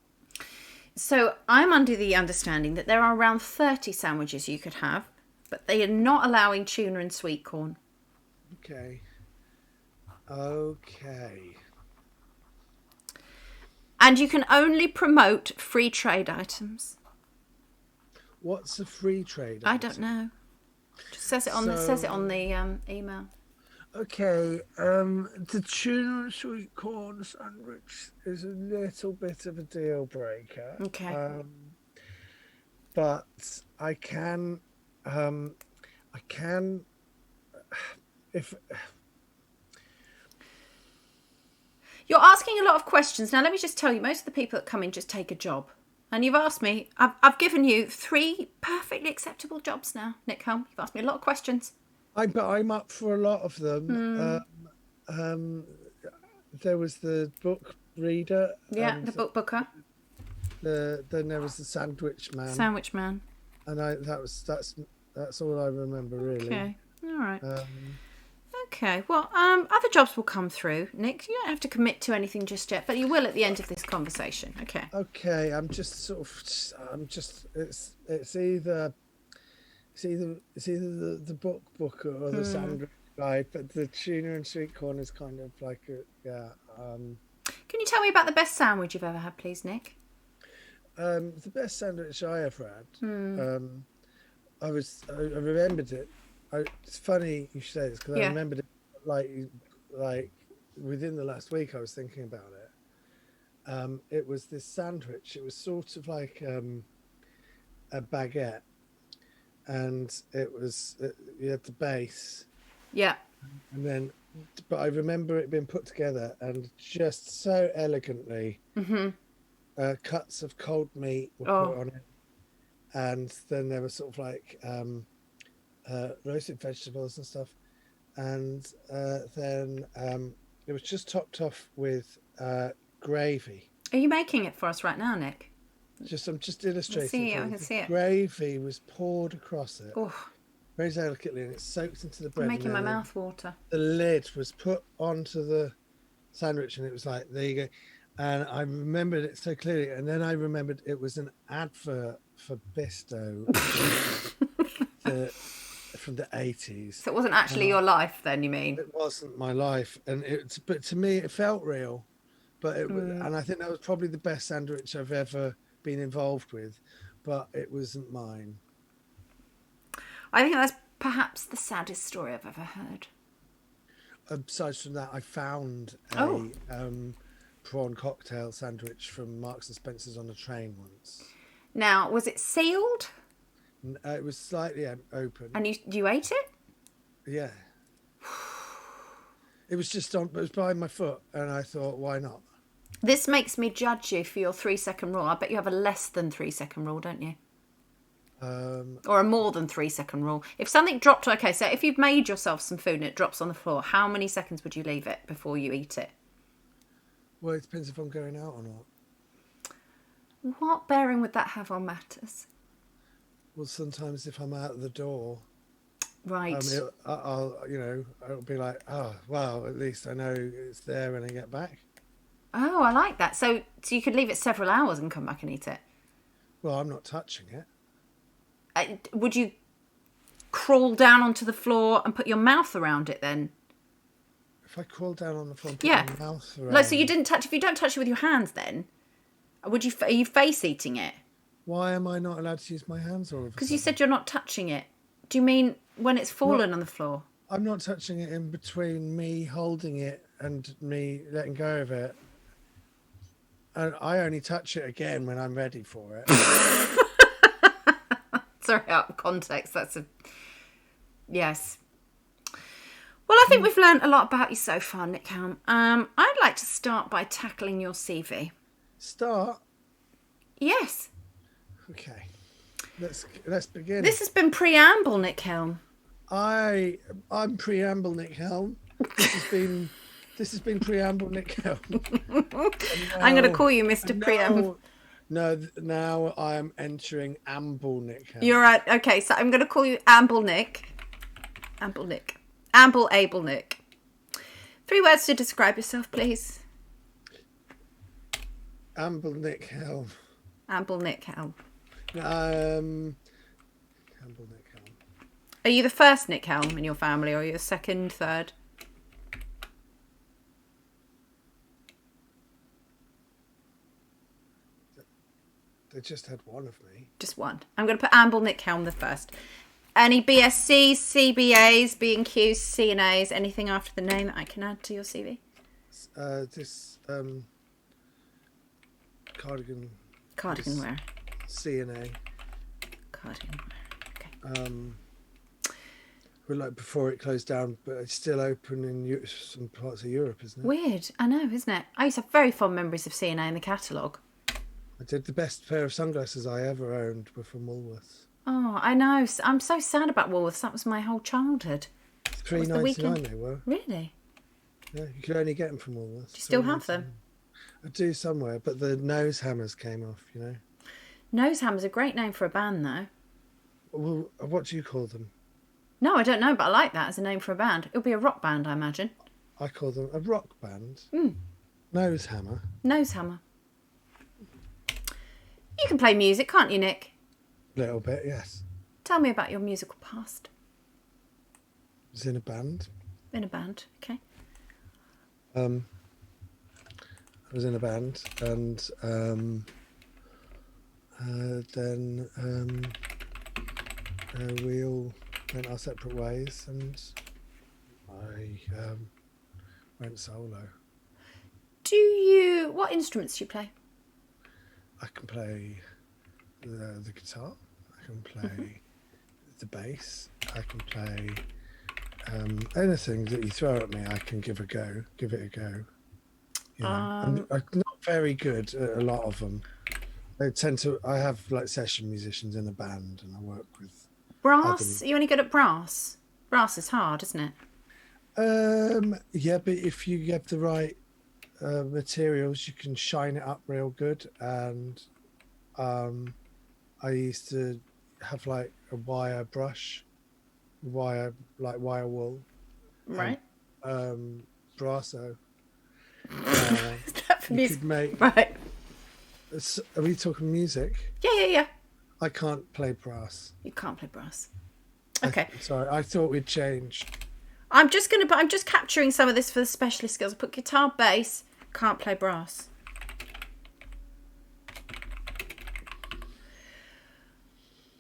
So I'm under the understanding that there are around 30 sandwiches you could have, but they are not allowing tuna and sweet corn. Okay. And you can only promote free trade items. What's a free trade item? I don't know. Just says it on the email. Okay, the tuna and sweet corn sandwich is a little bit of a deal breaker. Okay. But I can if. You're asking a lot of questions. Now, let me just tell you, most of the people that come in just take a job. And you've asked me, I've given you 3 perfectly acceptable jobs now, Nick Helm. You've asked me a lot of questions. But I'm up for a lot of them. There was the book reader. Yeah, the book booker. Then there was the sandwich man. Sandwich man. And that's all I remember, really. Okay, all right. Okay, well, other jobs will come through, Nick. You don't have to commit to anything just yet, but you will at the end of this conversation. Okay. Okay, it's either the book booker or the sandwich guy, but the tuna and sweet corn is kind of like Can you tell me about the best sandwich you've ever had, please, Nick? The best sandwich I ever had. I remembered it. It's funny you say this because I Yeah. remembered it like within the last week. I was thinking about it. It was this sandwich. It was sort of like a baguette, and you had the base, Yeah. and then. But I remember it being put together and just so elegantly. Cuts of cold meat were put on it, and then there was sort of like roasted vegetables and stuff, and then it was just topped off with gravy. Are you making it for us right now, Nick? I'm just illustrating. I can see it. Gravy was poured across it Oh, very delicately, and it soaked into the bread. I'm making my mouth water. The lid was put onto the sandwich, and it was like, there you go. And I remembered it so clearly. And then I remembered it was an advert for Bisto from the 80s. So it wasn't actually your life then, you mean? It wasn't my life. But to me, it felt real. But and I think that was probably the best sandwich I've ever been involved with. But it wasn't mine. I think that's perhaps the saddest story I've ever heard. Aside from that, I found a prawn cocktail sandwich from Marks and Spencer's on a train once. Now, was it sealed? It was slightly open. And you ate it? Yeah. It was it was behind my foot, and I thought, why not? This makes me judge you for your 3-second rule. I bet you have a less than 3-second rule, don't you? Or a more than 3-second rule. If something dropped, so if you've made yourself some food and it drops on the floor, how many seconds would you leave it before you eat it? Well, it depends if I'm going out or not. What bearing would that have on matters? Well, sometimes if I'm out the door, Right. I'll be like, oh, well, at least I know it's there when I get back. Oh, I like that. So you could leave it several hours and come back and eat it. Well, I'm not touching it. Would you crawl down onto the floor and put your mouth around it then? If I crawl down on the floor and put my mouth around... No, so you didn't touch... If you don't touch it with your hands then, are you face eating it? Why am I not allowed to use my hands all of a sudden? Because you said you're not touching it. Do you mean when it's fallen on the floor? I'm not touching it in between me holding it and me letting go of it. And I only touch it again when I'm ready for it. Sorry, out of context. Yes. Well, I think we've learned a lot about you so far, Nick Helm. I'd like to start by tackling your CV. Start? Yes. Okay. Let's begin. This has been Preamble, Nick Helm. I'm Preamble Nick Helm. This has been Preamble Nick Helm. I'm going to call you Mr. Preamble. No, now I am entering Amble Nick Helm. You're right. Okay, so I'm going to call you Amble Nick. Amble Nick. Amble Able Nick. 3 words to describe yourself, please. Amble Nick Helm. Amble Nick Helm. Amble Nick Helm. Are you the first Nick Helm in your family, or are you the second, third? They just had one of me. Just one. I'm going to put Amble Nick Helm the first. Any BScs, CBAs, B&Qs, CNAs, anything after the name that I can add to your CV? This cardigan. Cardigan wear. CNA. Cardigan wear. Okay. Well, like before it closed down, but it's still open in some parts of Europe, isn't it? Weird. I know, isn't it? I used to have very fond memories of CNA in the catalogue. I did. The best pair of sunglasses I ever owned were from Woolworths. Oh, I know. I'm so sad about Woolworths. That was my whole childhood. $3.99 they were. Really? Yeah, you could only get them from Woolworths. Do you still have them? I do somewhere, but the nose hammers came off, Nose Hammer's a great name for a band, though. Well, what do you call them? No, I don't know, but I like that as a name for a band. It'll be a rock band, I imagine. I call them a rock band. Nose hammer. Nose Hammer. You can play music, can't you, Nick? A little bit, yes. Tell me about your musical past. I was in a band. In a band, okay. I was in a band, and Then we all went our separate ways, and I went solo. What instruments do you play? I can play the guitar. I can play the bass. I can play anything that you throw at me. I can give it a go. You know, I'm not very good at a lot of them. I have like session musicians in a band, and I work with brass. Are you only good at brass? Brass is hard, isn't it? Yeah, but if you get the right materials, you can shine it up real good. And I used to have like a wire brush, wire wool, Right. brasso. Is that for You music? could make. Right. Are we talking music? Yeah. I can't play brass. You can't play brass. Okay. Sorry, I thought we'd changed. I'm just capturing some of this for the specialist skills. I put guitar, bass, can't play brass.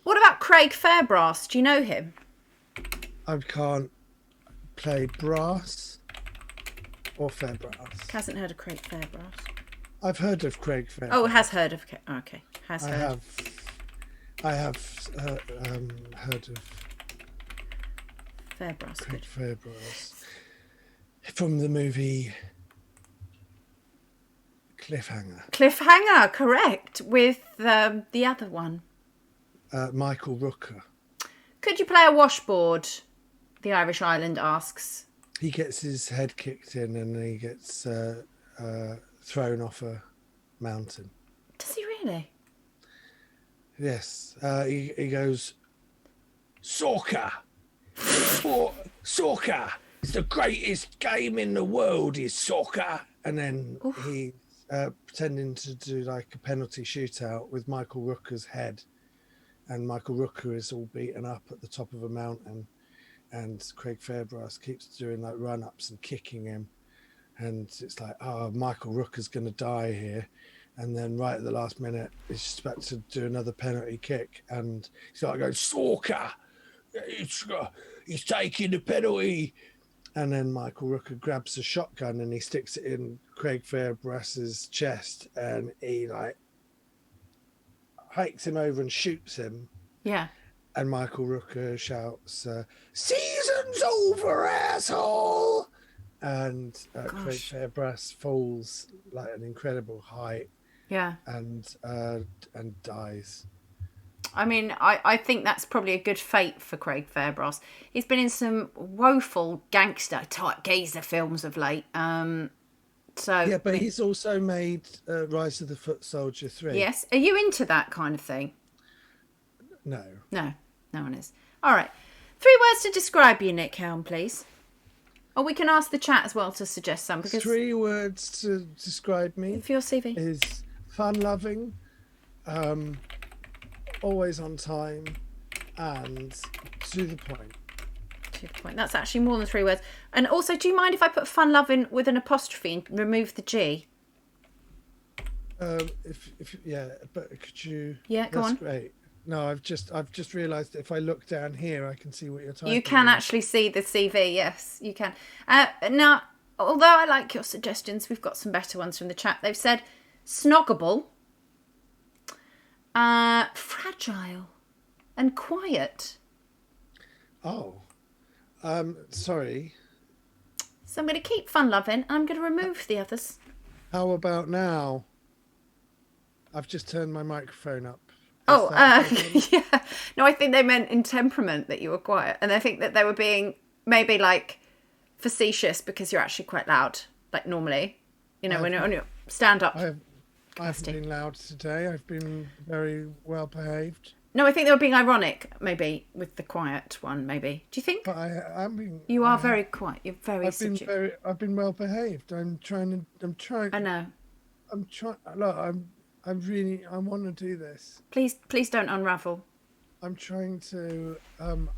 What about Craig Fairbrass? Do you know him? I can't play brass or Fairbrass. Hasn't heard of Craig Fairbrass. I've heard of Craig Fairbrass. Oh, has heard of. Okay, has I heard. have heard of Fairbrass. Craig Good. Fairbrass from the movie Cliffhanger. Correct. With the other one. Michael Rooker. Could you play a washboard? The Irish Island asks. He gets his head kicked in and he gets thrown off a mountain. Does he really? Yes. He goes, soccer. Soccer. It's the greatest game in the world is soccer. And then he's pretending to do like a penalty shootout with Michael Rooker's head. And Michael Rooker is all beaten up at the top of a mountain. And Craig Fairbrass keeps doing like run-ups and kicking him. And it's like, oh, Michael Rooker's going to die here. And then right at the last minute, he's just about to do another penalty kick. And he's like going, soccer! He's taking the penalty. And then Michael Rooker grabs a shotgun and he sticks it in Craig Fairbrass's chest. And he like hikes him over and shoots him. Yeah. And Michael Rooker shouts, season's over, asshole! And Craig Fairbrass falls like an incredible height. Yeah. And dies. I mean, I think that's probably a good fate for Craig Fairbrass. He's been in some woeful gangster type geezer films of late. Yeah, but he's also made Rise of the Foot Soldier 3. Yes. Are you into that kind of thing? No. No one is. All right. 3 words to describe you, Nick Helm, please. Or we can ask the chat as well to suggest some. Because 3 words to describe me for your CV is fun-loving, always on time, and to the point. To the point. That's actually more than 3 words. And also, do you mind if I put fun-loving with an apostrophe and remove the G? But could you? Yeah, go on. That's great. No, I've just realised that if I look down here, I can see what you're typing. You can actually see the CV. Yes, you can. Now, although I like your suggestions, we've got some better ones from the chat. They've said snoggable, fragile, and quiet. Oh, sorry. So I'm going to keep fun-loving, and I'm going to remove the others. How about now? I've just turned my microphone up. Oh, yeah. No, I think they meant in temperament that you were quiet. And I think that they were being maybe like facetious because you're actually quite loud, like normally. You know, when you're on your stand-up. I haven't been loud today. I've been very well behaved. No, I think they were being ironic, maybe, with the quiet one, maybe. Do you think? But You are very quiet. You're very subdued. I've been well behaved. I'm trying. I know. I'm trying. Look, I want to do this. Please don't unravel. I'm trying to. I'm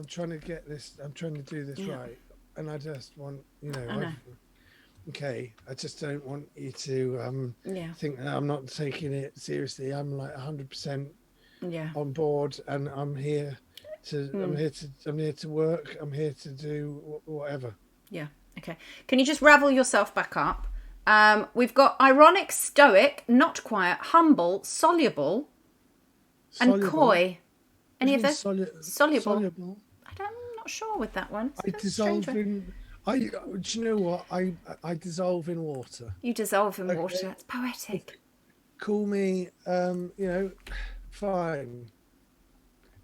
trying to get this. I'm trying to do this right, and I just want. okay, I just don't want you to think that I'm not taking it seriously. I'm like 100% on board, and I'm here to work. I'm here to do whatever. Yeah. Okay. Can you just ravel yourself back up? We've got ironic, stoic, not quiet, humble, soluble, and coy. Any of those? Soluble. I'm not sure with that one. I dissolve in. Do you know what? I dissolve in water. You dissolve in water. It's poetic. Call me, fine.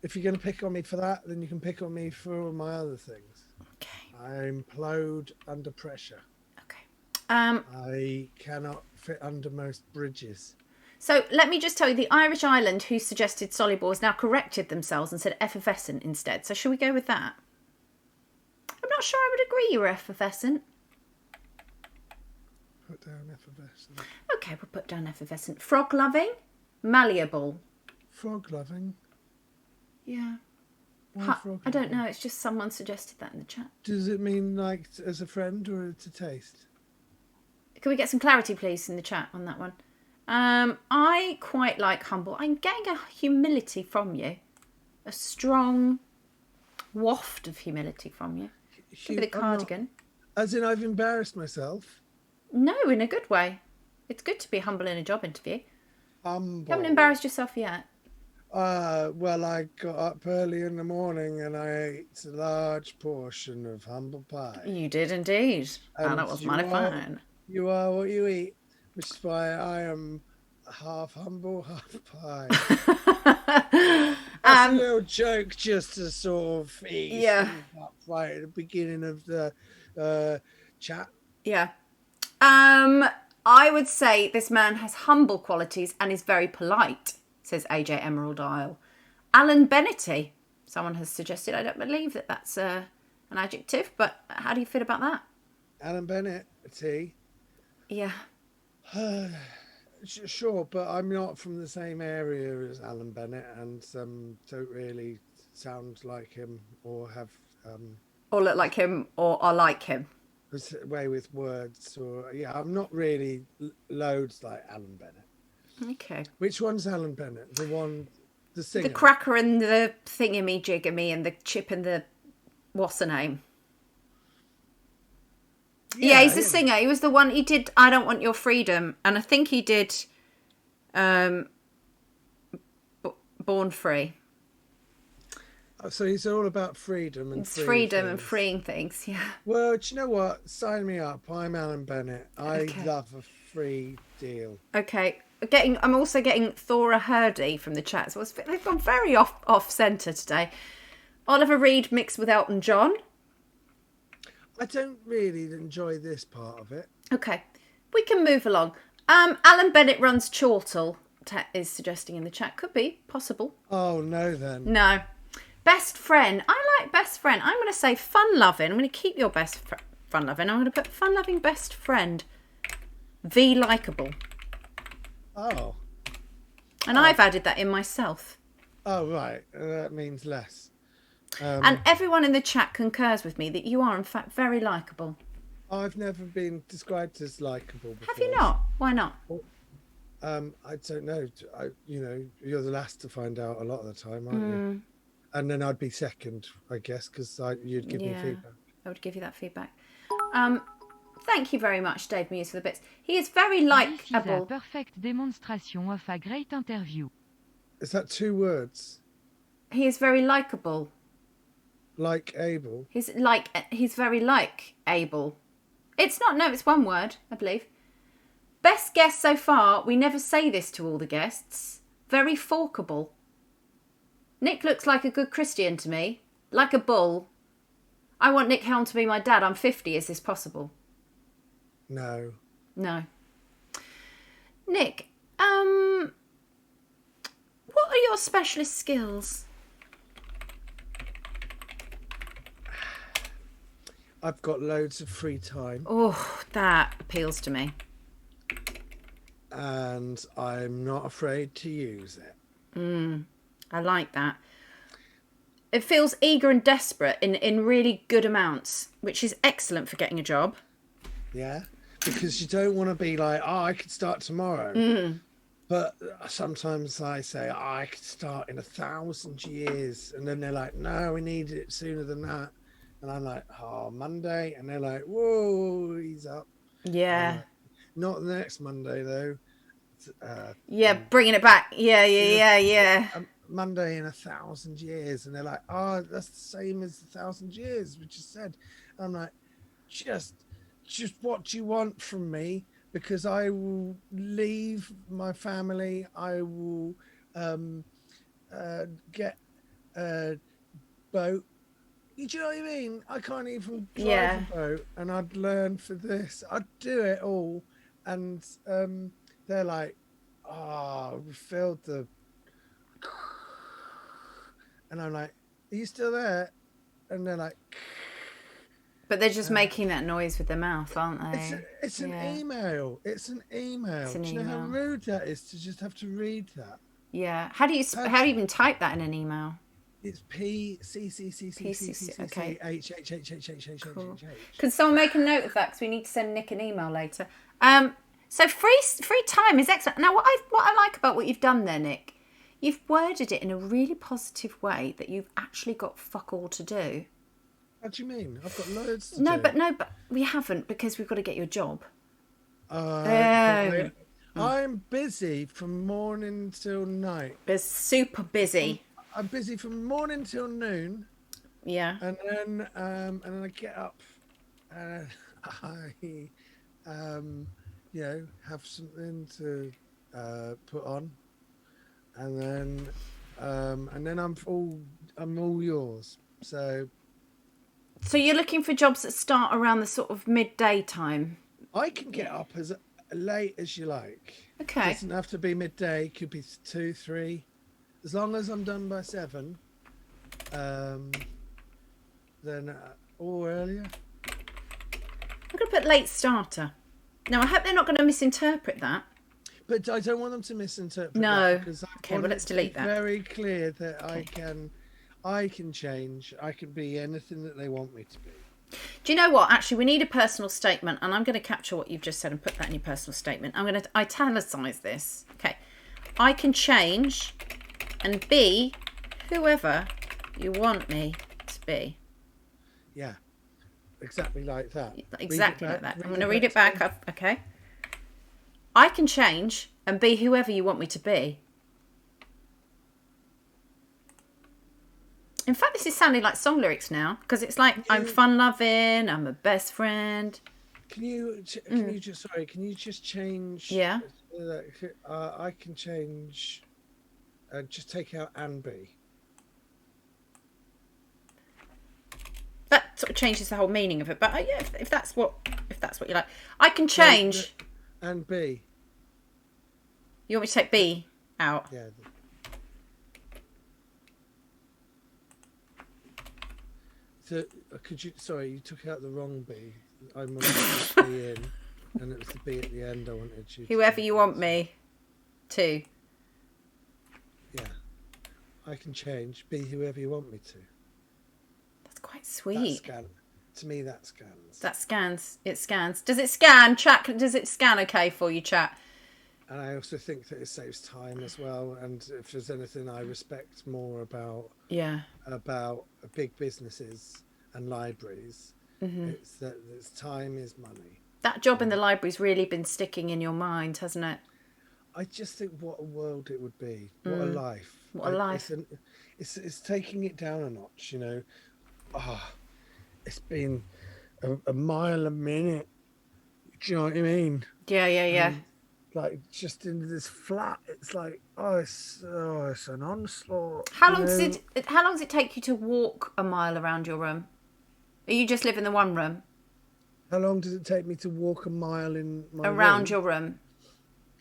If you're going to pick on me for that, then you can pick on me for my other things. Okay. I implode under pressure. Okay. I cannot fit under most bridges. So let me just tell you, the Irish island who suggested soluble has now corrected themselves and said effervescent instead. So shall we go with that? I'm not sure I would agree you were effervescent. Put down effervescent. Okay, we'll put down effervescent. Frog loving, malleable. Frog loving. Yeah. Frog I don't know. It's just someone suggested that in the chat. Does it mean like as a friend or to taste? Can we get some clarity, please, in the chat on that one? I quite like humble. I'm getting a humility from you. A strong waft of humility from you. Could be the cardigan. As in, I've embarrassed myself. No, in a good way. It's good to be humble in a job interview. Humble. You haven't embarrassed yourself yet. Well, I got up early in the morning and I ate a large portion of humble pie. You did indeed. And it was mighty fine. You are what you eat, which is why I am half humble, half pie. That's a little joke just to sort of ease up right at the beginning of the chat. Yeah. I would say this man has humble qualities and is very polite, says AJ Emerald Isle. Alan Bennetty, someone has suggested. I don't believe that that's an adjective, but how do you feel about that? Alan Bennetty? Yeah. Sure, but I'm not from the same area as Alan Bennett and don't really sound like him or have... or look like him or are like him. Way with words or... Yeah, I'm not really loads like Alan Bennett. Okay. Which one's Alan Bennett? The singer? The cracker and the thingy-jigamy and the chip and the... What's the name? Yeah, he's the singer. He was the one, he did I Don't Want Your Freedom. And I think he did Born Free. Oh, so he's all about freedom and and freeing things, yeah. Well, do you know what? Sign me up. I'm Alan Bennett. I love a free deal. Okay. I'm also getting Thora Hurdy from the chat. So they've gone very off-centre today. Oliver Reed mixed with Elton John. I don't really enjoy this part of it. Okay, we can move along. Alan Bennett runs Chortle, is suggesting in the chat. Could be, possible. Oh, no then. No. Best friend. I like best friend. I'm going to say fun-loving. I'm going to keep your fun-loving. I'm going to put fun-loving best friend. Likeable. Oh. And I've added that in myself. Oh, right. That means less. And everyone in the chat concurs with me that you are, in fact, very likeable. I've never been described as likeable before. Have you not? Why not? I don't know. You're the last to find out a lot of the time, aren't you? And then I'd be second, I guess, because you'd give me feedback. I would give you that feedback. Thank you very much, Dave Muse, for the bits. He is very likeable. Perfect demonstration of a great interview. Is that 2 words? He is very likeable. Like Abel? He's very like Abel. It's not, no, it's 1 word, I believe. Best guest so far. We never say this to all the guests. Very forkable. Nick looks like a good Christian to me. Like a bull. I want Nick Helm to be my dad. I'm 50. Is this possible? No. No. Nick, what are your specialist skills? I've got loads of free time. Oh, that appeals to me. And I'm not afraid to use it. I like that. It feels eager and desperate in really good amounts, which is excellent for getting a job. Yeah. because you don't want to be like, oh, I could start tomorrow. But sometimes I say, oh, I could start in 1,000 years. And then they're like, no, we need it sooner than that. And I'm like, oh, Monday. And they're like, whoa, he's up. Yeah. Like, not the next Monday, though. Bringing it back. Yeah. Monday in 1,000 years. And they're like, oh, that's the same as 1,000 years, we just said. And I'm like, just what do you want from me? Because I will leave my family. I will get a boat. You know what I mean? I can't even drive a boat, and I'd learn for this. I'd do it all, and they're like, "Oh, we filled the," and I'm like, "Are you still there?" And they're like. But they're just making that noise with their mouth, aren't they? It's an email. It's an email. Do you know how rude that is to just have to read that? Yeah. How do you even type that in an email? It's P C C C C C C C okay. H H H H H H H. Can someone make a note of that? Because we need to send Nick an email later. So free time is excellent. Now, what I like about what you've done there, Nick, you've worded it in a really positive way that you've actually got fuck all to do. What do you mean? I've got loads to do. No, but we haven't, because we've got to get you a job. I'm busy from morning till night. We're super busy. I'm busy from morning till noon. Yeah. And then I get up and I have something to put on, and then I'm all yours. So you're looking for jobs that start around the sort of midday time? I can get up as late as you like. Okay. It doesn't have to be midday. Could be 2, 3. As long as I'm done by 7. Then or earlier. I'm going to put late starter. Now, I hope they're not going to misinterpret that. But I don't want them to misinterpret that. Because okay, well, let's delete that. Very clear that I can change. I can be anything that they want me to be. Do you know what? Actually, we need a personal statement, and I'm going to capture what you've just said and put that in your personal statement. I'm going to italicize this. Okay. I can change and be whoever you want me to be. Yeah. Exactly like that. Exactly like that. I'm going to read it back. Okay. I can change and be whoever you want me to be. In fact, this is sounding like song lyrics now, because it's like, I'm fun-loving, I'm a best friend. Can you just change? Yeah. I can change. Just take out and be. That sort of changes the whole meaning of it. But yeah, if that's what you like, I can change. And be. You want me to take B out? Yeah. So, could you? Sorry, you took out the wrong B. I wanted the B in, and it was the B at the end. I wanted you. Whoever you want me to. Yeah, I can change. Be whoever you want me to. That's quite sweet. To me, that scans. That scans. It scans. Does it scan? Chat. Does it scan? Okay for you, chat. And I also think that it saves time as well. And if there's anything I respect more about big businesses and libraries, it's that time is money. That job in the library's really been sticking in your mind, hasn't it? I just think what a world it would be. What a life. What a life. It's taking it down a notch, you know. It's been a mile a minute. Do you know what I mean? Yeah. Like just in this flat, it's like it's an onslaught. How long does it take you to walk a mile around your room? Or you just live in the one room? How long does it take me to walk a mile in my around your room?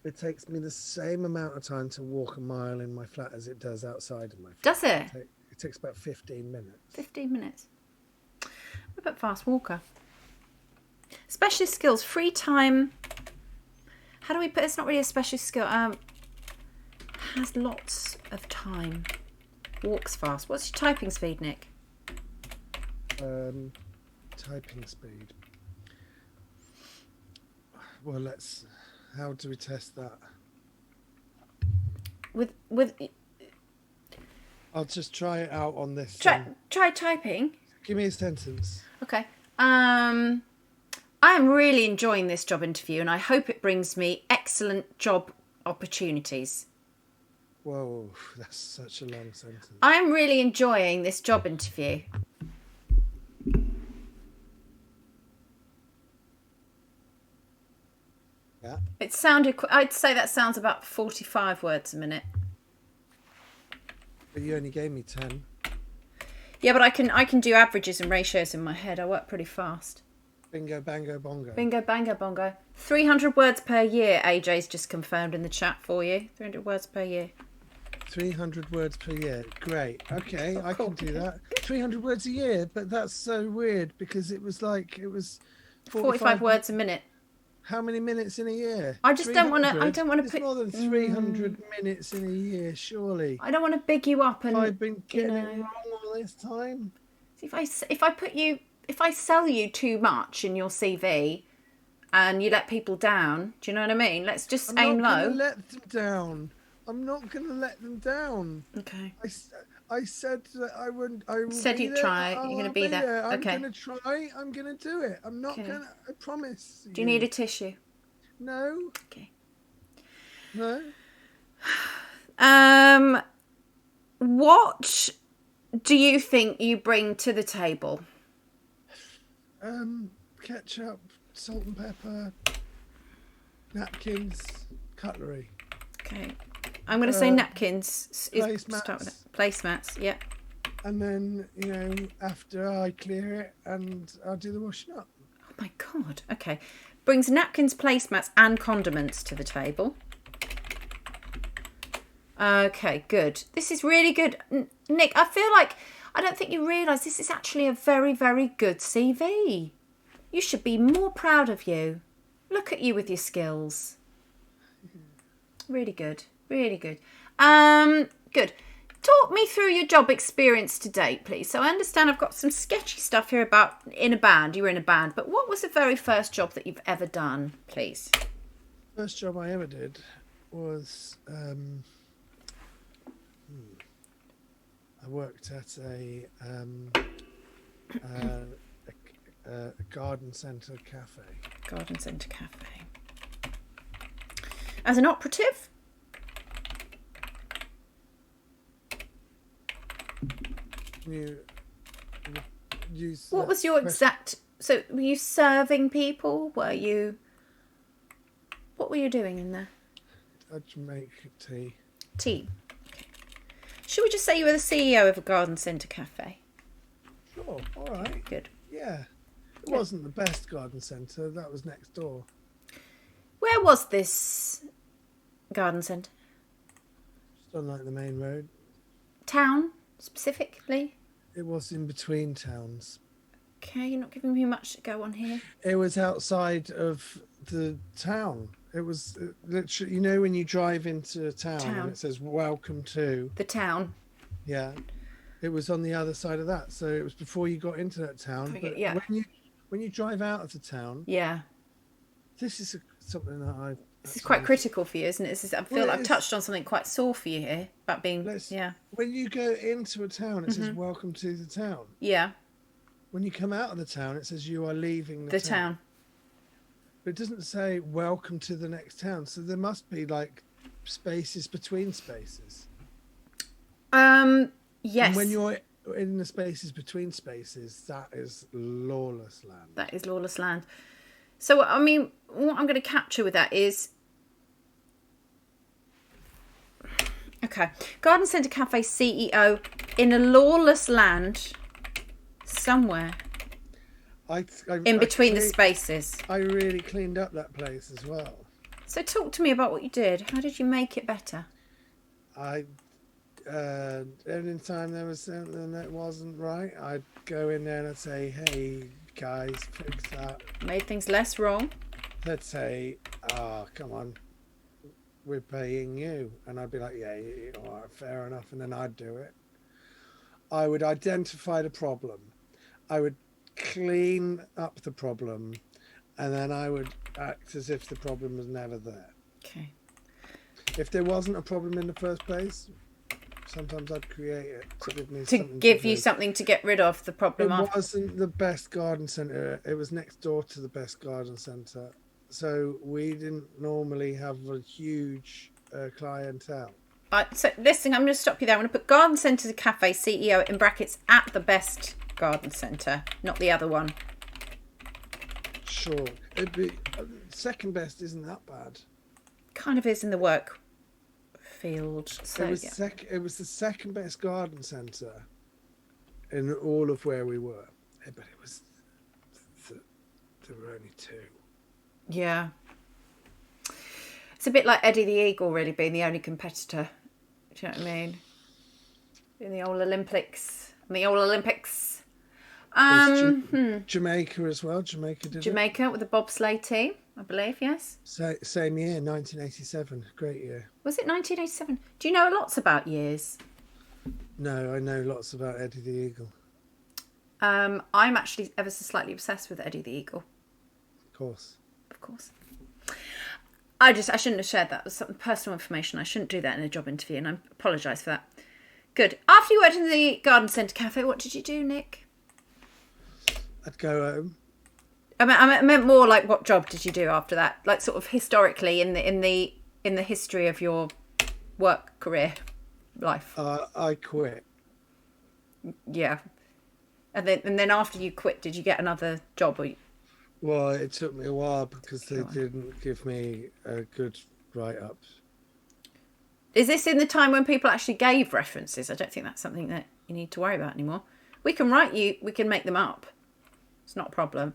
It takes me the same amount of time to walk a mile in my flat as it does outside of my flat. Does it? It takes about 15 minutes. 15 minutes. What about fast walker? Specialist skills, free time. How do we put? It's not really a specialist skill. Has lots of time. Walks fast. What's your typing speed, Nick? Typing speed. Well, let's. How do we test that? With I'll just try it out on this. try typing. Give me a sentence. Okay. I am really enjoying this job interview, and I hope it brings me excellent job opportunities. Whoa, that's such a long sentence. I am really enjoying this job interview. Yeah. It sounded. I'd say that sounds about 45 words a minute. But you only gave me 10. Yeah, but I can do averages and ratios in my head. I work pretty fast. Bingo, bango, bongo. Bingo, bango, bongo. 300 words per year, AJ's just confirmed in the chat for you. 300 words per year. 300 words per year. Great. Okay, Oh, I cool. can do that. 300 words a year, but that's so weird because it was 45 words a minute. How many minutes in a year? I just don't want to. I don't want to It's put more than 300 minutes in a year, surely. I don't want to big you up and. I've been getting it know. wrong all this time. If I sell you too much in your CV, and you let people down, do you know what I mean? Let's just aim I'm not low. going to let them down. I'm not going to let them down. Okay. I said that I would. I will Said be you'd there. try. You're going to I'll be there. I'm Okay. going to try. I'm going to do it. I'm not Okay. going to. I promise. Do you need a tissue? No. Okay. No. What do you think you bring to the table? Ketchup, salt and pepper, napkins, cutlery. Okay. I'm going to say napkins. Start with Placemats. it. Placemats. Yeah. And then, after I clear it and I'll do the washing up. Oh my God. Okay. Brings napkins, placemats, and condiments to the table. Okay, good. This is really good. Nick, I feel like I don't think you realise this is actually a very, very good CV. You should be more proud of you. Look at you with your skills. Really good. Really good. Good. Talk me through your job experience to date, please. So I understand I've got some sketchy stuff here about in a band. You were in a band. But what was the very first job that you've ever done, please? First job I ever did was I worked at a garden centre cafe. Garden Centre Cafe. As an operative? You use What was your exact... So were you serving people? What were you doing in there? I'd make tea. Tea. Okay. Should we just say you were the CEO of a Garden Centre Cafe? Sure, all right. Good. Yeah. It wasn't the best garden centre. That was next door. Where was this garden centre? Just on the main road. Town, specifically? It was in between towns. Okay, you're not giving me much to go on here. It was outside of the town. It was literally, when you drive into a town and it says "Welcome to the town." Yeah, it was on the other side of that. So it was before you got into that town. But yeah. when you drive out of the town, yeah, this is something that This is quite critical for you, isn't it? I feel like I've touched on something quite sore for you here about being. When you go into a town, it says "Welcome to the town." Yeah. When you come out of the town, it says you are leaving the town. But it doesn't say "Welcome to the next town," so there must be spaces between spaces. Yes. And when you're in the spaces between spaces, that is lawless land. That is lawless land. So, I mean, what I'm going to capture with that is... Okay. Garden Centre Cafe CEO in a lawless land somewhere. In between the spaces. I really cleaned up that place as well. So talk to me about what you did. How did you make it better? Anytime there was something that wasn't right, I'd go in there and I'd say, "Hey guys, fix that." Made things less wrong. They'd say, "Oh, come on, we're paying you," and I'd be like, "Yeah, all right, fair enough," and then I'd do it. I would identify the problem. I would clean up the problem, and then I would act as if the problem was never there. Okay. If there wasn't a problem in the first place, sometimes I'd create it to give me To something give to you do. something to get rid of the problem It of. wasn't the best garden centre. It was next door to the best garden centre. So we didn't normally have a huge clientele. So listen, I'm going to stop you there. I'm going to put Garden Centre Cafe CEO in brackets at the best garden centre, not the other one. Sure. It'd be second best isn't that bad. Kind of is in the work field. So It was it was the second best garden centre in all of where we were. But it was there were only two. yeah. It's a bit like Eddie the Eagle really being the only competitor. Do you know what I mean? In the old Olympics. Jamaica as well. Jamaica did Jamaica with the bobsleigh team, I believe, yes. Same year, 1987. Great year. Was it 1987? Do you know lots about years? No, I know lots about Eddie the Eagle. I'm actually ever so slightly obsessed with Eddie the Eagle. Of course. Of course. I shouldn't have shared that. It was some personal information. I shouldn't do that in a job interview, and I apologise for that. Good. After you worked in the Garden Centre Cafe, what did you do, Nick? I'd go home. I meant more like what job did you do after that? Like sort of historically in the history of your work career life. I quit. Yeah. And then after you quit, did you get another job? Well, it took me a while because they didn't give me a good write-up. Is this in the time when people actually gave references? I don't think that's something that you need to worry about anymore. We can we can make them up. It's not a problem.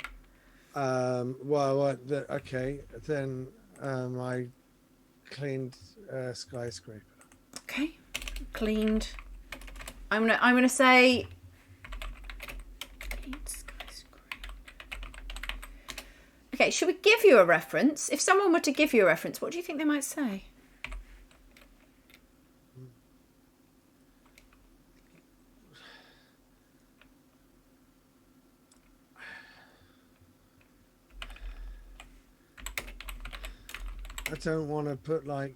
Okay. Then I cleaned a skyscraper. Okay. Cleaned. I'm gonna say. Cleaned skyscraper. Okay. Should we give you a reference? If someone were to give you a reference, what do you think they might say? I don't want to put like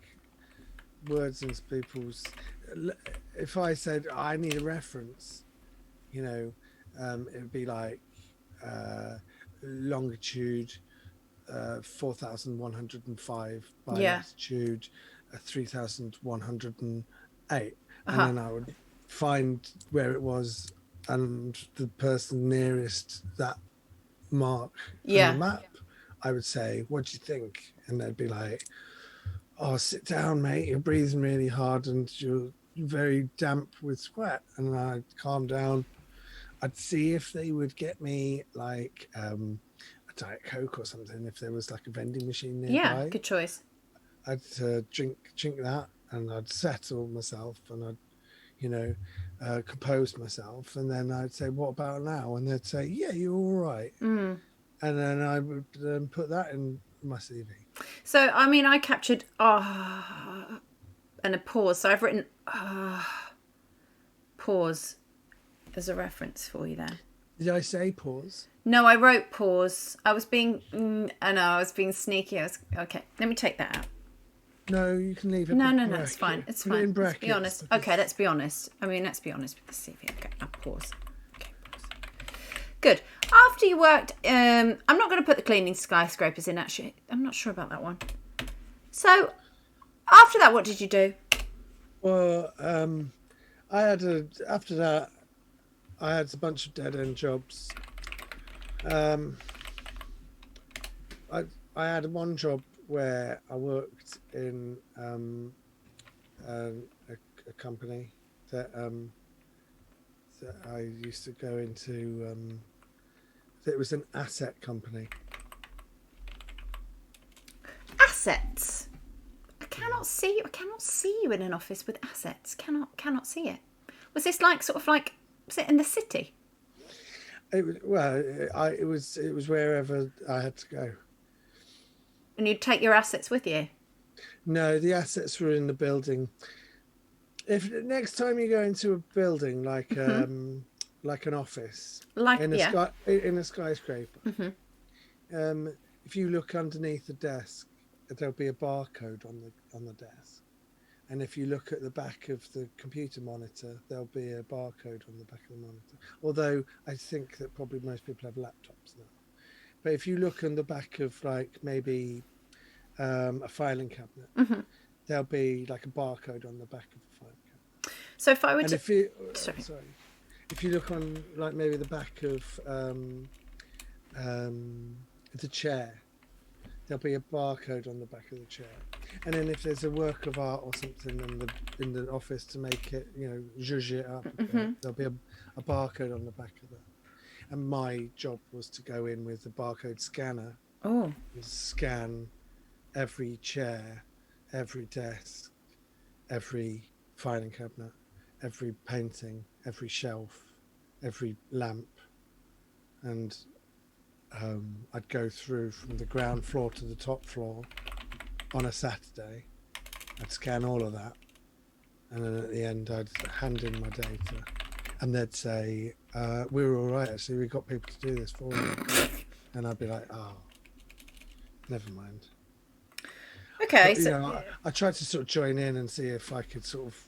words into people's. If I said I need a reference, it would be like longitude 4,105 by latitude 3,108, and then I would find where it was and the person nearest that mark on the map. I would say, "What do you think?" And they'd be like, "Oh, sit down, mate. You're breathing really hard and you're very damp with sweat." And I'd calm down. I'd see if they would get me like a Diet Coke or something, if there was like a vending machine nearby. Yeah, good choice. I'd drink that, and I'd settle myself, and I'd, compose myself, and then I'd say, "What about now?" And they'd say, "Yeah, you're all right." Mm. And then I would put that in my CV. So, I mean, I captured and a pause. So I've written pause as a reference for you there. Did I say pause? No, I wrote pause. I was being sneaky. Okay, let me take that out. No, you can leave it. No, it's fine. It's Put it fine. in Let's be brackets, honest. because- Okay, let's be honest. I mean, let's be honest with the CV. Okay, I'll pause. Okay, pause. Good. After you worked, I'm not going to put the cleaning skyscrapers in, actually. I'm not sure about that one. So, after that, what did you do? Well, after that, I had a bunch of dead-end jobs. I had one job where I worked in a company that I used to go into. It was an asset company. Assets. I cannot see you. I cannot see you in an office with assets. Cannot see it. Was this was it in the city? It was wherever I had to go. And you'd take your assets with you? No, the assets were in the building. If next time you go into a building like like an office, in a skyscraper, if you look underneath the desk, there'll be a barcode on the desk. And if you look at the back of the computer monitor, there'll be a barcode on the back of the monitor. Although I think that probably most people have laptops now. But if you look on the back of like maybe a filing cabinet, there'll be like a barcode on the back of the filing cabinet. So if I were And to... if you, Sorry. if you look on like maybe the back of the chair, there'll be a barcode on the back of the chair. And then if there's a work of art or something in the office to make it, zhuzh it up, there'll be a barcode on the back of that. And my job was to go in with the barcode scanner and scan every chair, every desk, every filing cabinet, every painting, every shelf, every lamp. And I'd go through from the ground floor to the top floor on a Saturday. I'd scan all of that. And then at the end, I'd hand in my data. And they'd say, we were all right, actually. We got people to do this for you. And I'd be like, oh, never mind. Okay. But, So I tried to sort of join in and see if I could sort of...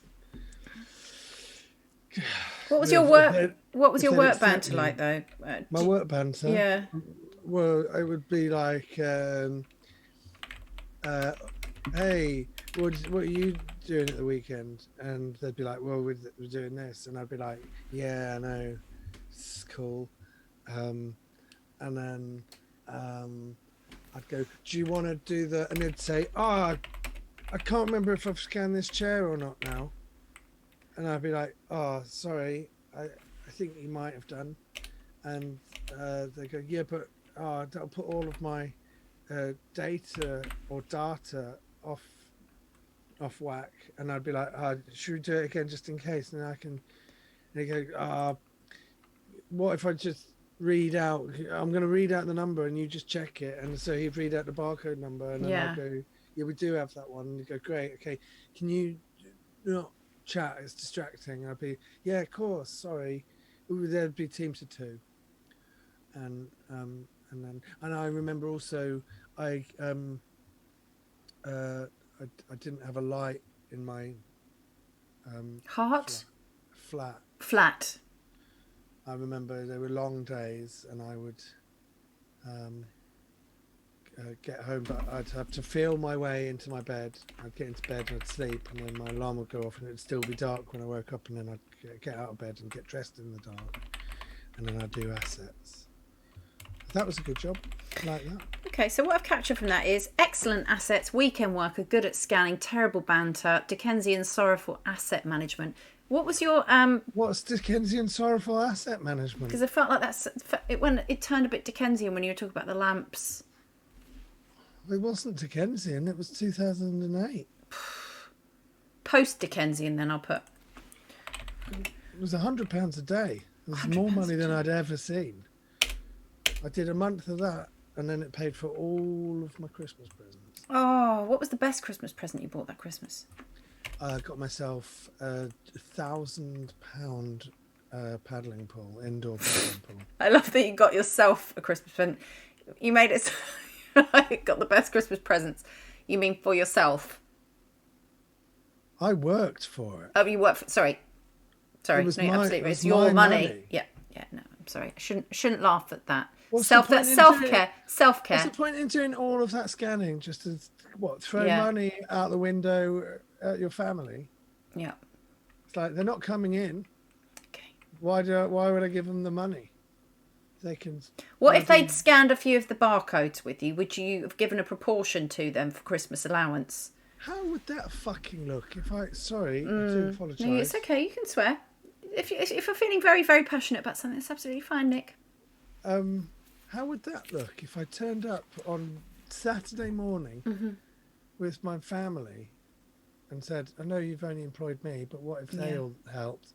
what was your work? What was your work banter like, though? My work banter? Yeah. Well, it would be like, hey, what are you doing at the weekend? And they'd be like, well, we're doing this. And I'd be like, yeah, I know, it's cool. And then I'd go, do you want to do the... And they'd say, I can't remember if I've scanned this chair or not now. And I'd be like, oh, sorry, I think you might have done. And they go, yeah, but that'll put all of my data or data off whack. And I'd be like, should we do it again just in case? And I can... And they go, what if I just read out... I'm going to read out the number and you just check it. And so he'd read out the barcode number and then I'd go, yeah, we do have that one. And he'd go, great, okay. Can you not chat? It's distracting. And I'd be, yeah, of course, sorry. There'd be teams of two. And I remember also I didn't have a light in my flat. I remember there were long days and I would get home, but I'd have to feel my way into my bed. I'd get into bed and I'd sleep, and then my alarm would go off and it'd still be dark when I woke up, and then I'd get out of bed and get dressed in the dark, and then I'd do assets. That was a good job. I like that. Okay, so what I've captured from that is excellent assets, weekend worker, good at scanning, terrible banter, Dickensian sorrowful asset management. What was your What's Dickensian sorrowful asset management? Because I felt like it turned a bit Dickensian when you were talking about the lamps. It wasn't Dickensian. It was 2008. Post Dickensian, then I'll put. It was £100 a day. It was more money than I'd ever seen. I did a month of that, and then it paid for all of my Christmas presents. Oh, what was the best Christmas present you bought that Christmas? I got myself a £1,000 paddling pool, indoor paddling pool. I love that you got yourself a Christmas present. You made it so I got the best Christmas presents. You mean for yourself? I worked for it. Oh, you worked for... Sorry. It was It's your money. Yeah, no, I'm sorry. I shouldn't laugh at that. Self-care. What's the point in doing all of that scanning just to throw money out the window at your family? Yeah. It's like they're not coming in. Okay. Why would I give them the money? They can. What if they'd scanned a few of the barcodes with you? Would you have given a proportion to them for Christmas allowance? How would that fucking look? Sorry, I do apologise. No, it's okay. You can swear. If you're feeling very, very passionate about something, it's absolutely fine, Nick. How would that look if I turned up on Saturday morning with my family and said, I know you've only employed me, but what if they all helped?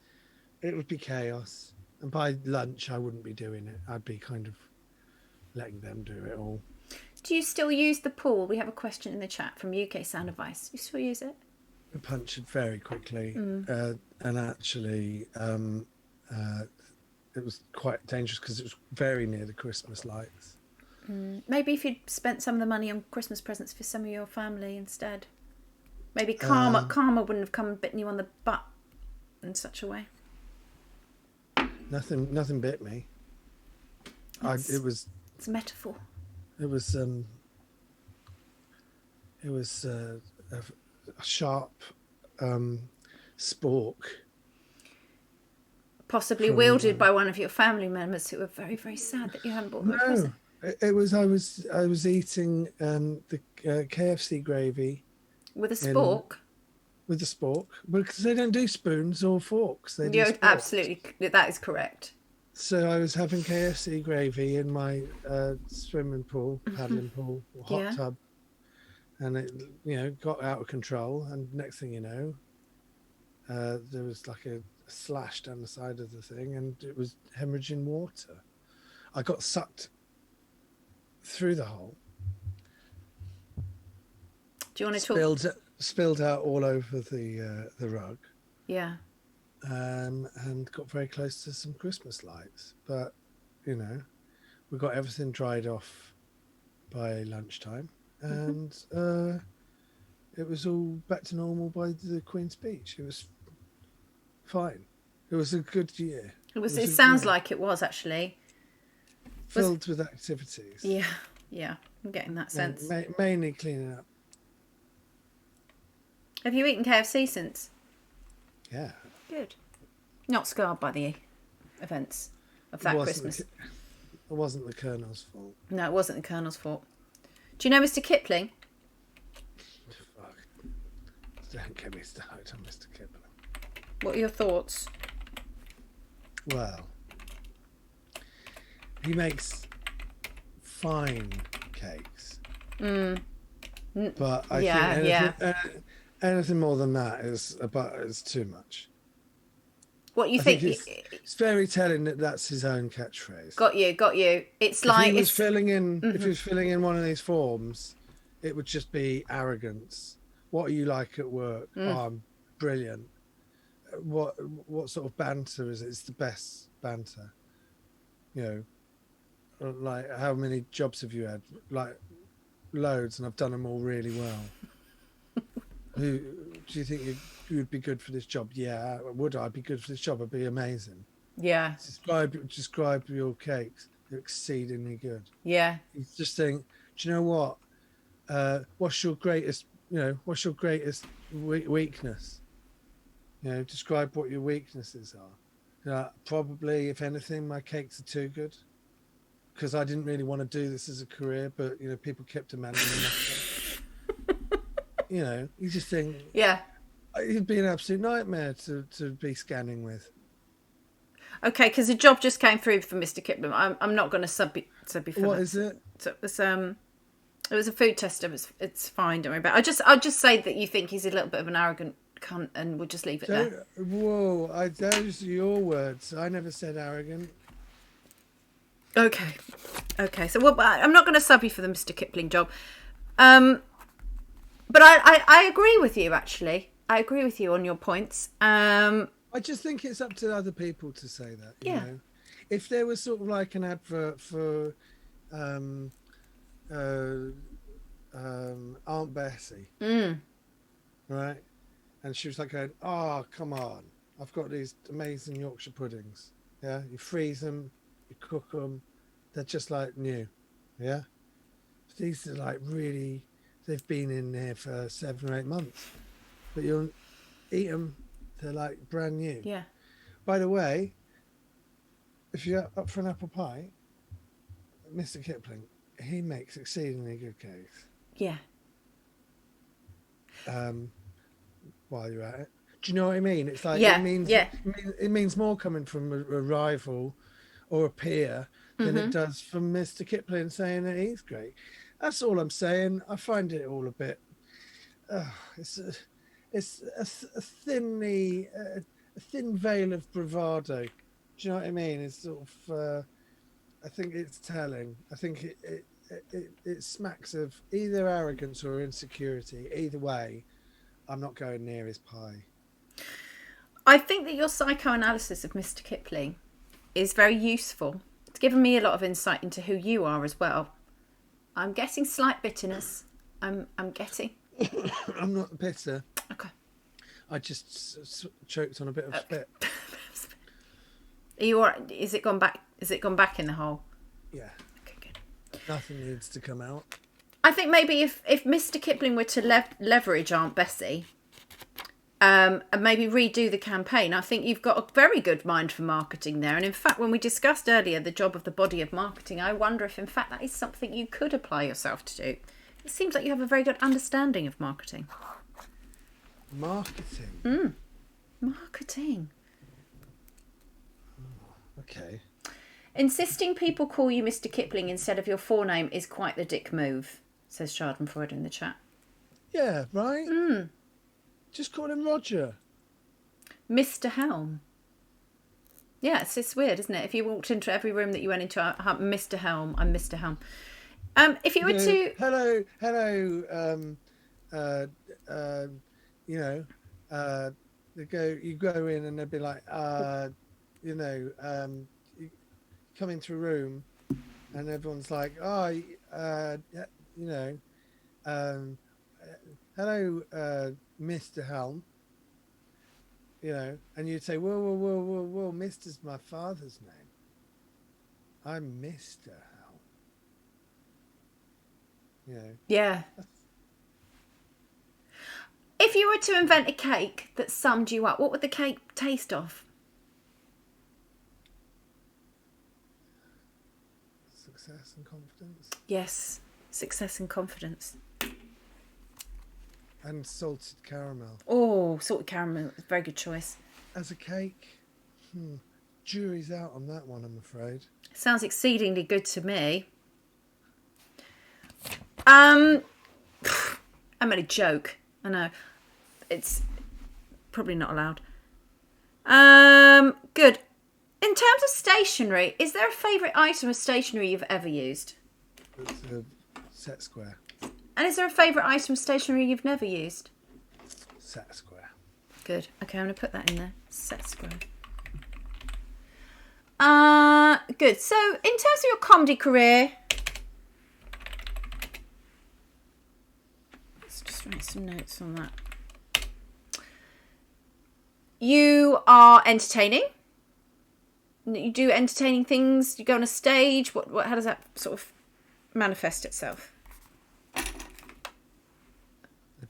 It would be chaos. And by lunch, I wouldn't be doing it. I'd be kind of letting them do it all. Do you still use the pool? We have a question in the chat from UK Sound Advice. You still use it? I punctured very quickly. And actually, it was quite dangerous because it was very near the Christmas lights. Maybe if you'd spent some of the money on Christmas presents for some of your family instead. Maybe karma wouldn't have come and bitten you on the butt in such a way. Nothing bit me. It's a metaphor. It was a sharp spork. Possibly wielded by one of your family members who were very, very sad that you hadn't bought them a present. It was. I was eating the KFC gravy with a spork. With a spork, because they don't do spoons or forks. They do sporks. Absolutely, that is correct. So I was having KFC gravy in my swimming pool, paddling pool, or hot tub, and it got out of control. And next thing you know, there was like a slash down the side of the thing, and it was hemorrhaging water. I got sucked through the hole. Do you want to talk? Spilled out all over the rug. Yeah. And got very close to some Christmas lights, but we got everything dried off by lunchtime, and it was all back to normal by the Queen's Speech. It was fine. It was a good year. It sounds like it was actually filled with activities. Yeah, I'm getting that sense. Mainly cleaning up. Have you eaten KFC since? Yeah. Good. Not scarred by the events of that Christmas. It wasn't the Colonel's fault. No, it wasn't the Colonel's fault. Do you know Mr. Kipling? Fuck. Don't get me started on Mr. Kipling. What are your thoughts? Well, he makes fine cakes. But I think anything more than that is too much. What you think? It's very telling that that's his own catchphrase. Got you. It's like if he was filling in one of these forms, it would just be arrogance. What are you like at work? Oh, I'm brilliant. What sort of banter is it? It's the best banter. Like how many jobs have you had? Like loads, and I've done them all really well. Who do you think you would be good for this job? Yeah, would I be good for this job? I'd be amazing. Yeah. Describe your cakes. They're exceedingly good. Yeah. You just think, do you know what? What's your greatest weakness? Describe what your weaknesses are. Probably, if anything, my cakes are too good. Because I didn't really want to do this as a career, but people kept demanding them. You just think, it'd be an absolute nightmare to be scanning with. Okay, because a job just came through for Mr. Kipling. I'm not going to sub you for What that. is it? So it was a food tester. It's fine. Don't worry about it. I'll just say that you think he's a little bit of an arrogant cunt, and we'll just leave it there. Whoa! Those are your words. I never said arrogant. Okay. So I'm not going to sub you for the Mr. Kipling job. But I agree with you, actually. I agree with you on your points. I just think it's up to other people to say that. You know? If there was sort of like an advert for Aunt Bessie, right? And she was like going, "Oh, come on. I've got these amazing Yorkshire puddings. Yeah, you freeze them, you cook them. They're just like new. Yeah. These are like really, they've been in there for 7 or 8 months, but you'll eat them. They're like brand new. Yeah. By the way, if you're up for an apple pie, Mr. Kipling, he makes exceedingly good cakes. Yeah. While you're at it, do you know what I mean? It's like it means more coming from a rival or a peer than it does from Mr. Kipling saying that he's great. That's all I'm saying. I find it all a bit. It's a thin veil of bravado. Do you know what I mean? It's sort of. I think it's telling. I think it smacks of either arrogance or insecurity. Either way, I'm not going near his pie. I think that your psychoanalysis of Mr. Kipling is very useful. It's given me a lot of insight into who you are as well. I'm getting slight bitterness. I'm getting. I'm not bitter. Okay. I just choked on a bit of spit. Are you alright? Is it gone back? Is it gone back in the hole? Yeah. Okay, good. Nothing needs to come out. I think maybe if Mr. Kipling were to leverage Aunt Bessie, and maybe redo the campaign, I think you've got a very good mind for marketing there. And in fact, when we discussed earlier the job of the body of marketing, I wonder if in fact that is something you could apply yourself to do. It seems like you have a very good understanding of marketing. Marketing? Marketing. Okay. Insisting people call you Mr. Kipling instead of your forename is quite the dick move, says Schadenfreude in the chat. Yeah, right? Just call him Roger. Mr. Helm. Yeah, it's weird, isn't it? If you walked into every room that you went into, Mr. Helm, I'm Mr. Helm. If you were to... Hello, you go in and they'd be like, you come into a room and everyone's like, hello, Mr. Helm, and you'd say, whoa, Mister's my father's name. I'm Mr. Helm. Yeah. If you were to invent a cake that summed you up, what would the cake taste of? Success and confidence. Yes, success and confidence. And salted caramel. Oh, salted caramel, very good choice. As a cake, jury's out on that one, I'm afraid. Sounds exceedingly good to me. I made a joke. I know. It's probably not allowed. Good. In terms of stationery, is there a favourite item of stationery you've ever used? It's a set square. And is there a favourite item of stationery you've never used? Set square. Good. Okay, I'm going to put that in there. Set square. Good. So, in terms of your comedy career... Let's just write some notes on that. You are entertaining. You do entertaining things. You go on a stage. How does that sort of manifest itself? They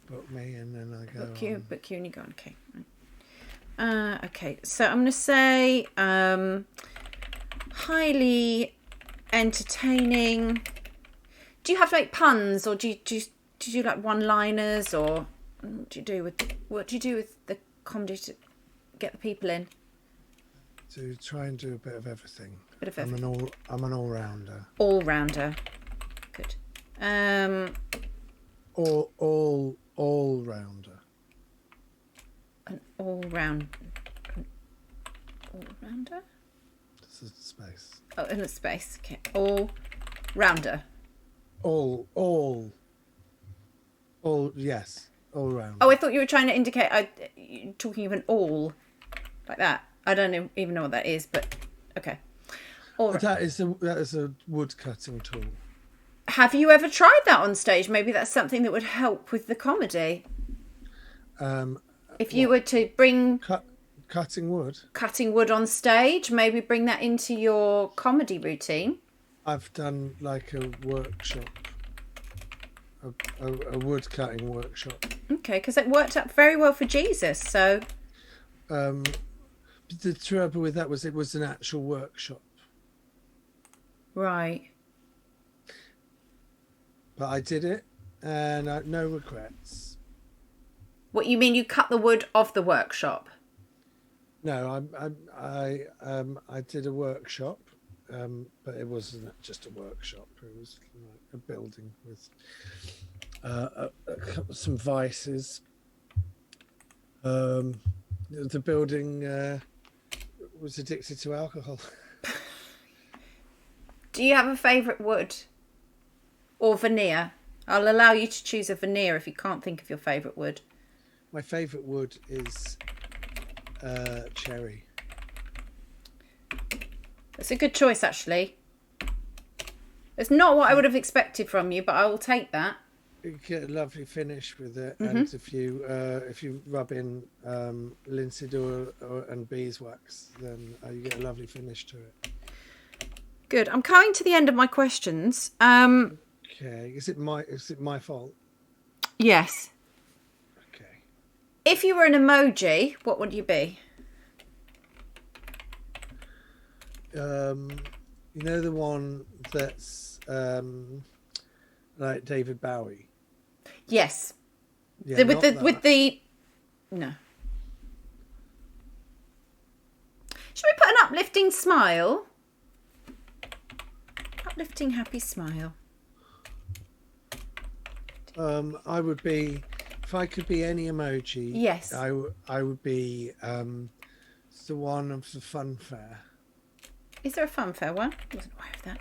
book me and then I go Book you and you go on. Okay. Okay. So I'm going to say highly entertaining. Do you have to make puns, or do you do like one-liners, or what do you do with the comedy to get the people in? To try and do a bit of everything. I'm an all-rounder. All-rounder. Good. All-rounder. An all-rounder. This is space. Oh, in a space. Okay. All-rounder. Yes. All-rounder. Oh, I thought you were trying to indicate you're talking of an awl like that. I don't even know what that is, but okay. That is a wood cutting tool. Have you ever tried that on stage? Maybe that's something that would help with the comedy. If you were to bring cutting wood on stage, maybe bring that into your comedy routine. I've done like a workshop, a wood cutting workshop. Okay, because it worked out very well for Jesus. So. The trouble with that was it was an actual workshop. Right. But I did it, and no regrets. What, you mean you cut the wood of the workshop? No, I did a workshop, but it wasn't just a workshop. It was like a building with some vices. The building was addicted to alcohol. Do you have a favourite wood or veneer? I'll allow you to choose a veneer if you can't think of your favourite wood. My favourite wood is cherry. It's a good choice, actually. It's not what I would have expected from you, but I will take that. You get a lovely finish with it, and if you rub in linseed oil and beeswax, then you get a lovely finish to it. Good. I'm coming to the end of my questions. Okay. Is it my fault? Yes. Okay. If you were an emoji, what would you be? You know the one that's like David Bowie. Yes. Yeah, with the no. Should we put an uplifting smile? Uplifting happy smile. I would be, if I could be any emoji. Yes. I would be the one of the fun fair. Is there a funfair one? I wasn't aware of that.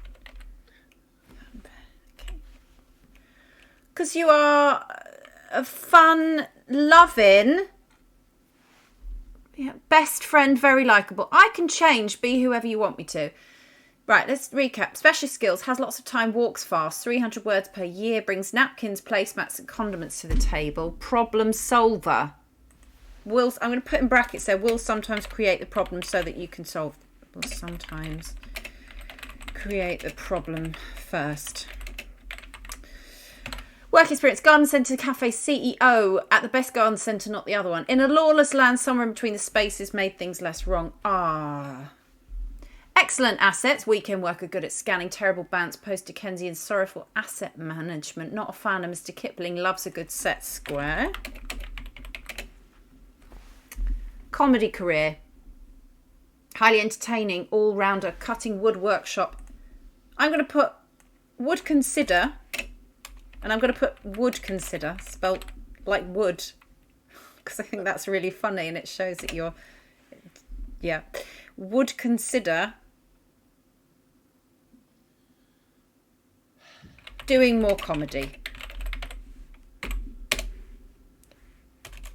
Okay. Because you are a fun, loving, best friend, very likeable. I can change, be whoever you want me to. Right, let's recap. Specialist skills, has lots of time, walks fast, 300 words per year, brings napkins, placemats and condiments to the table. Problem solver. I'm going to put in brackets there, will sometimes create the problem so that you can solve. Will sometimes create the problem first. Work experience, garden centre, cafe, CEO. At the best garden centre, not the other one. In a lawless land, somewhere in between the spaces, made things less wrong. Excellent assets. Weekend worker, good at scanning. Terrible bounce. Post-Dickensian, sorrowful asset management. Not a fan of Mr. Kipling. Loves a good set square. Comedy career. Highly entertaining. All-rounder. Cutting wood workshop. I'm going to put would consider. And I'm going to put would consider. Spelt like wood. Because I think that's really funny. And it shows that you're... Yeah. Would consider... doing more comedy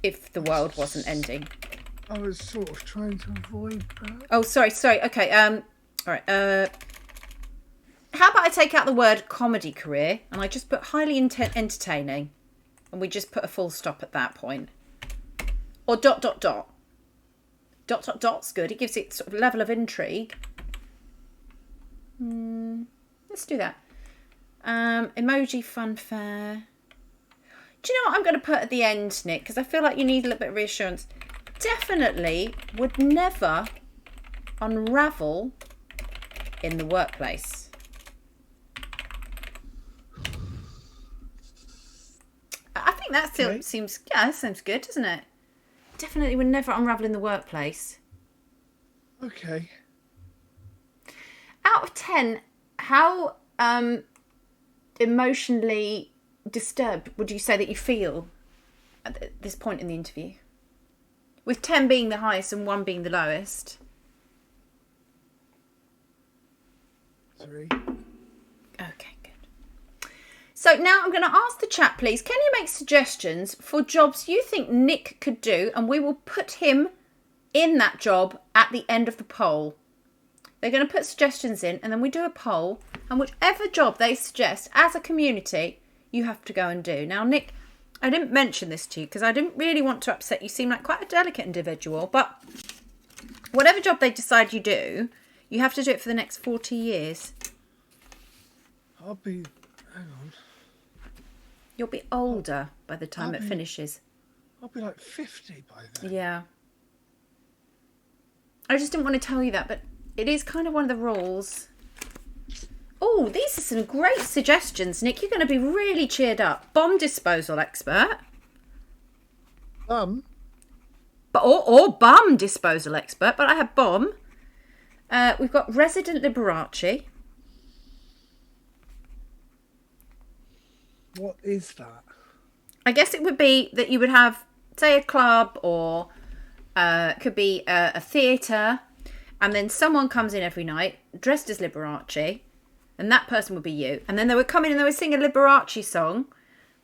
if the world wasn't ending. I was sort of trying to avoid that. Oh, sorry. Okay. All right. How about I take out the word comedy career and I just put highly entertaining, and we just put a full stop at that point. Or ... Dot's good. It gives it sort of level of intrigue. Let's do that. Emoji funfair. Do you know what I'm going to put at the end, Nick? Because I feel like you need a little bit of reassurance. Definitely would never unravel in the workplace. I think that still seems... Yeah, that sounds good, doesn't it? Definitely would never unravel in the workplace. Okay. Out of 10, how... emotionally disturbed would you say that you feel at this point in the interview? With 10 being the highest and 1 being the lowest. 3. Okay, good. So now I'm going to ask the chat, please. Can you make suggestions for jobs you think Nick could do? And we will put him in that job at the end of the poll. They're going to put suggestions in and then we do a poll. And whichever job they suggest as a community, you have to go and do. Now, Nick, I didn't mention this to you because I didn't really want to upset you. You seem like quite a delicate individual. But whatever job they decide you do, you have to do it for the next 40 years. I'll be... Hang on. You'll be older by the time it finishes. I'll be like 50 by then. Yeah. I just didn't want to tell you that, but it is kind of one of the rules. Oh, these are some great suggestions, Nick. You're going to be really cheered up. Bomb disposal expert. Or bum disposal expert, but I have bomb. We've got resident Liberace. What is that? I guess it would be that you would have, say, a club or it could be a theatre, and then someone comes in every night dressed as Liberace, and that person would be you. And then they would come in and they would sing a Liberace song,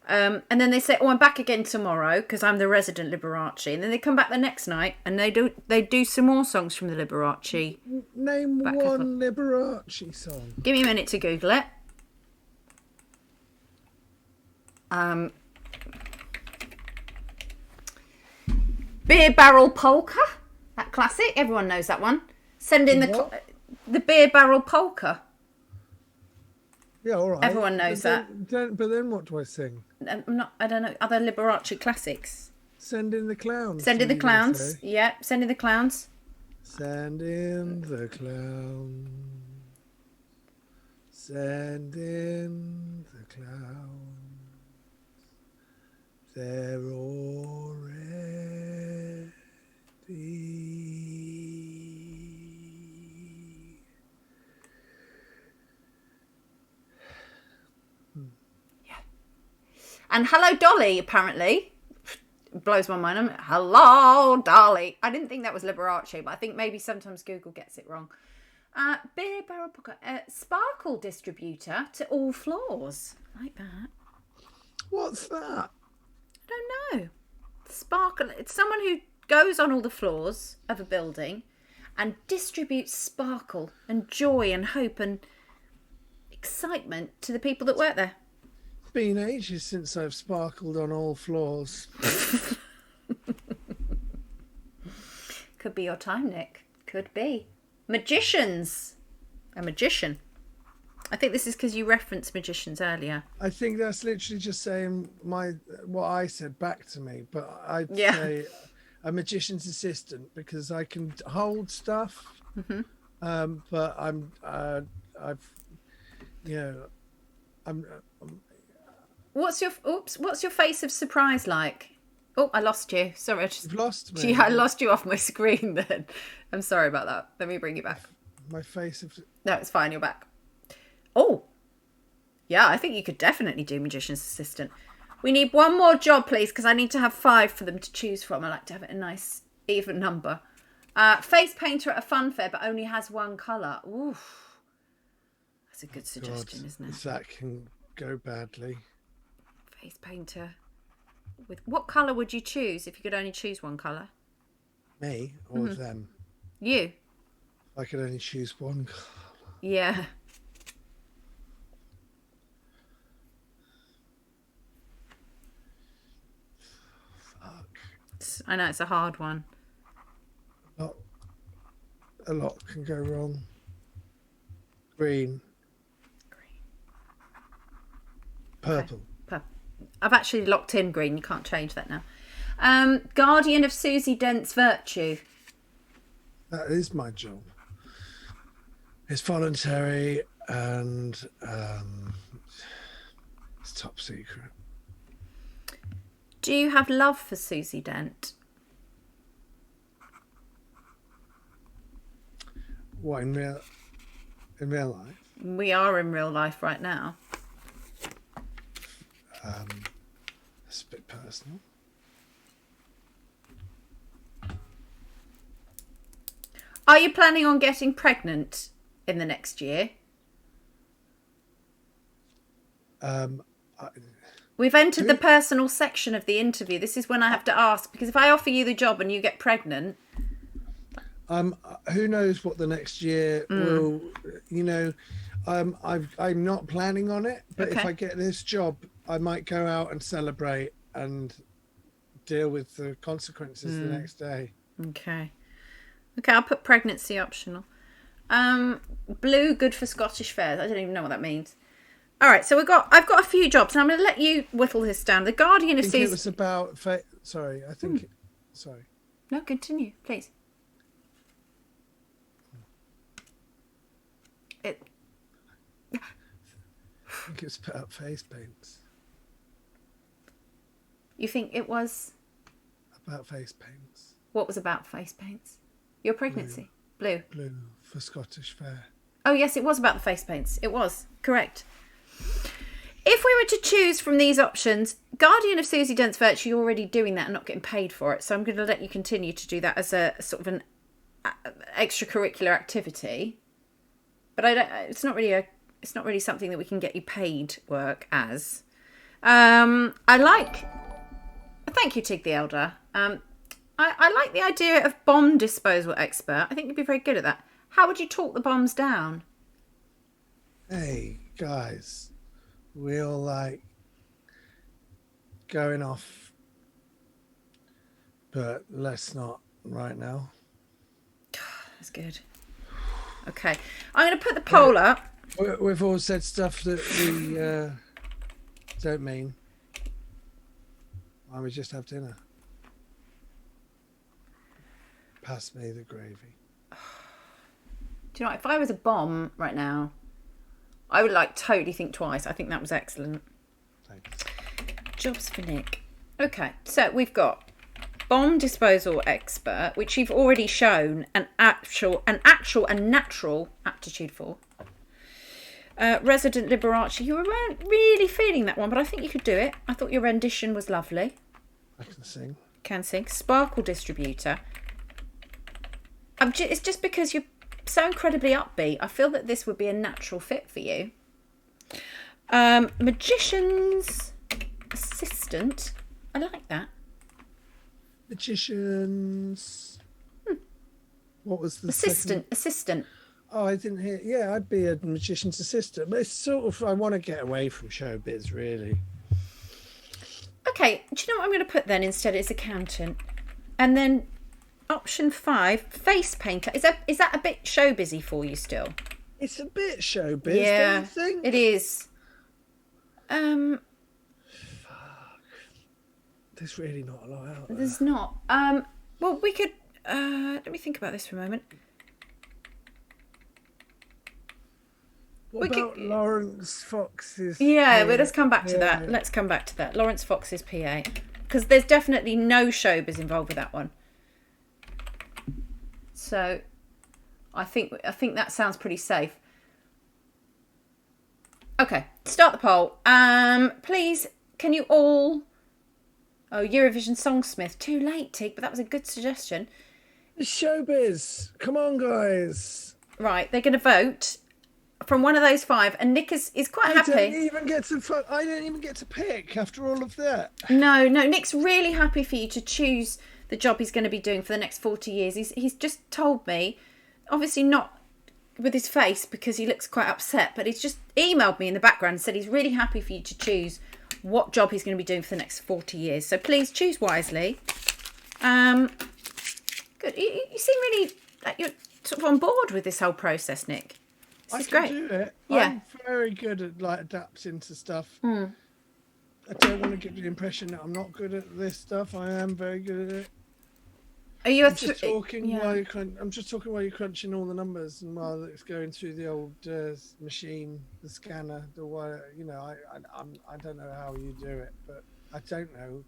and then they say, "Oh, I'm back again tomorrow because I'm the resident Liberace." And then they come back the next night and they do some more songs from the Liberace. Name one Liberace song. Give me a minute to Google it. Beer barrel polka. That classic. Everyone knows that one. Send in the beer barrel polka. Yeah, all right. Everyone knows that. But then what do I sing? I don't know. Other Liberace classics. Send in the clowns. Send in the clowns. Yeah, send in the clowns. Send in the clowns. Send in the clowns. They're all ready. Yeah. And hello, Dolly, apparently. Blows my mind. Hello, Dolly. I didn't think that was Liberace, but I think maybe sometimes Google gets it wrong. Beer barrel polka. Sparkle distributor to all floors. Like that. What's that? I don't know. Sparkle. It's someone who goes on all the floors of a building and distributes sparkle and joy and hope and excitement to the people that work there. It's been ages since I've sparkled on all floors. Could be your time, Nick. Could be. Magicians. A magician. I think this is because you referenced magicians earlier. I think that's literally just saying what I said back to me, but I'd say a magician's assistant because I can hold stuff. Mm-hmm. But What's your face of surprise like? Oh, I lost you. Sorry, You've lost me. Yeah, I lost you off my screen then. I'm sorry about that. Let me bring you back. My face of... No, it's fine. You're back. Oh, yeah, I think you could definitely do magician's assistant. We need one more job, please, because I need to have 5 for them to choose from. I like to have it a nice, even number. Face painter at a fun fair, but only has one colour. Oof. That's a good suggestion, isn't it? That can go badly. Face painter. With what colour would you choose if you could only choose one colour? Me or them? You. I could only choose one colour. Yeah. I know it's a hard one. A lot can go wrong. Green. Purple. Okay. I've actually locked in green. You can't change that now. Guardian of Susie Dent's virtue. That is my job. It's voluntary and it's top secret. Do you have love for Susie Dent? What, in real life? We are in real life right now. It's a bit personal. Are you planning on getting pregnant in the next year? We've entered the personal section of the interview. This is when I have to ask, because if I offer you the job and you get pregnant... who knows what the next year will... I'm not planning on it, but if I get this job, I might go out and celebrate and deal with the consequences the next day. Okay, I'll put pregnancy optional. Blue, good for Scottish fairs. I don't even know what that means. All right, so I've got a few jobs, and I'm going to let you whittle this down. The Guardian of Susie... It was about... Sorry, I think... Sorry. No, continue, please. I think it's about face paints. You think it was... About face paints. What was about face paints? Your pregnancy? Blue. Blue for Scottish Fair. Oh, yes, it was about the face paints. It was. Correct. If we were to choose from these options, Guardian of Susie Dent's virtue, you're already doing that and not getting paid for it. So I'm going to let you continue to do that as a sort of an extracurricular activity. But it's not really something that we can get you paid work as. Thank you, Tig the Elder. I like the idea of bomb disposal expert. I think you'd be very good at that. How would you talk the bombs down? Hey, guys, we'll going off, but let's not right now. That's good. Okay, I'm going to put the poll up. We've all said stuff that we don't mean. Why don't we just have dinner? Pass me the gravy. Do you know what? If I was a bomb right now, I would like totally think twice. I think that was excellent. Thanks. Jobs for Nick. Okay, so we've got bomb disposal expert, which you've already shown an actual and natural aptitude for. Resident Liberace, you weren't really feeling that one, but I think you could do it. I thought your rendition was lovely. I can sing. Can sing. Sparkle distributor. It's just because you're so incredibly upbeat. I feel that this would be a natural fit for you. Magician's assistant. I like that. Magicians. What was the Assistant. Oh, I didn't hear. Yeah, I'd be a magician's assistant, but it's sort of, I want to get away from showbiz, really. Okay, do you know what I'm going to put then instead? It's accountant. And then option 5, face painter. Is that a bit showbizy for you still? It's a bit showbiz, Yeah, don't you think? it is. Fuck. There's really not a lot out there. There's not. Well, we could. Let me think about this for a moment. What about Lawrence Fox's? Yeah, well, let's come back to that. Let's come back to that. Lawrence Fox's PA, because there's definitely no showbiz involved with that one. So, I think that sounds pretty safe. Okay, start the poll. Please, can you all? Oh, Eurovision Songsmith. Too late, Tig, but that was a good suggestion. It's showbiz. Come on, guys. Right, they're going to vote from one of those 5, and Nick is quite happy. I don't even get to pick after all of that. No, Nick's really happy for you to choose the job he's going to be doing for the next 40 years. He's just told me, obviously not with his face because he looks quite upset, but he's just emailed me in the background and said he's really happy for you to choose what job he's going to be doing for the next 40 years. So please choose wisely. Good. You seem really like you're sort of on board with this whole process, Nick. This is great. Do it. Yeah. I'm very good at adapting to stuff. I don't want to give the impression that I'm not good at this stuff. I am very good at it. Are you I'm just talking while you're crunching all the numbers and while it's going through the old machine, the scanner, the wire. You know, I don't know how you do it, but I don't know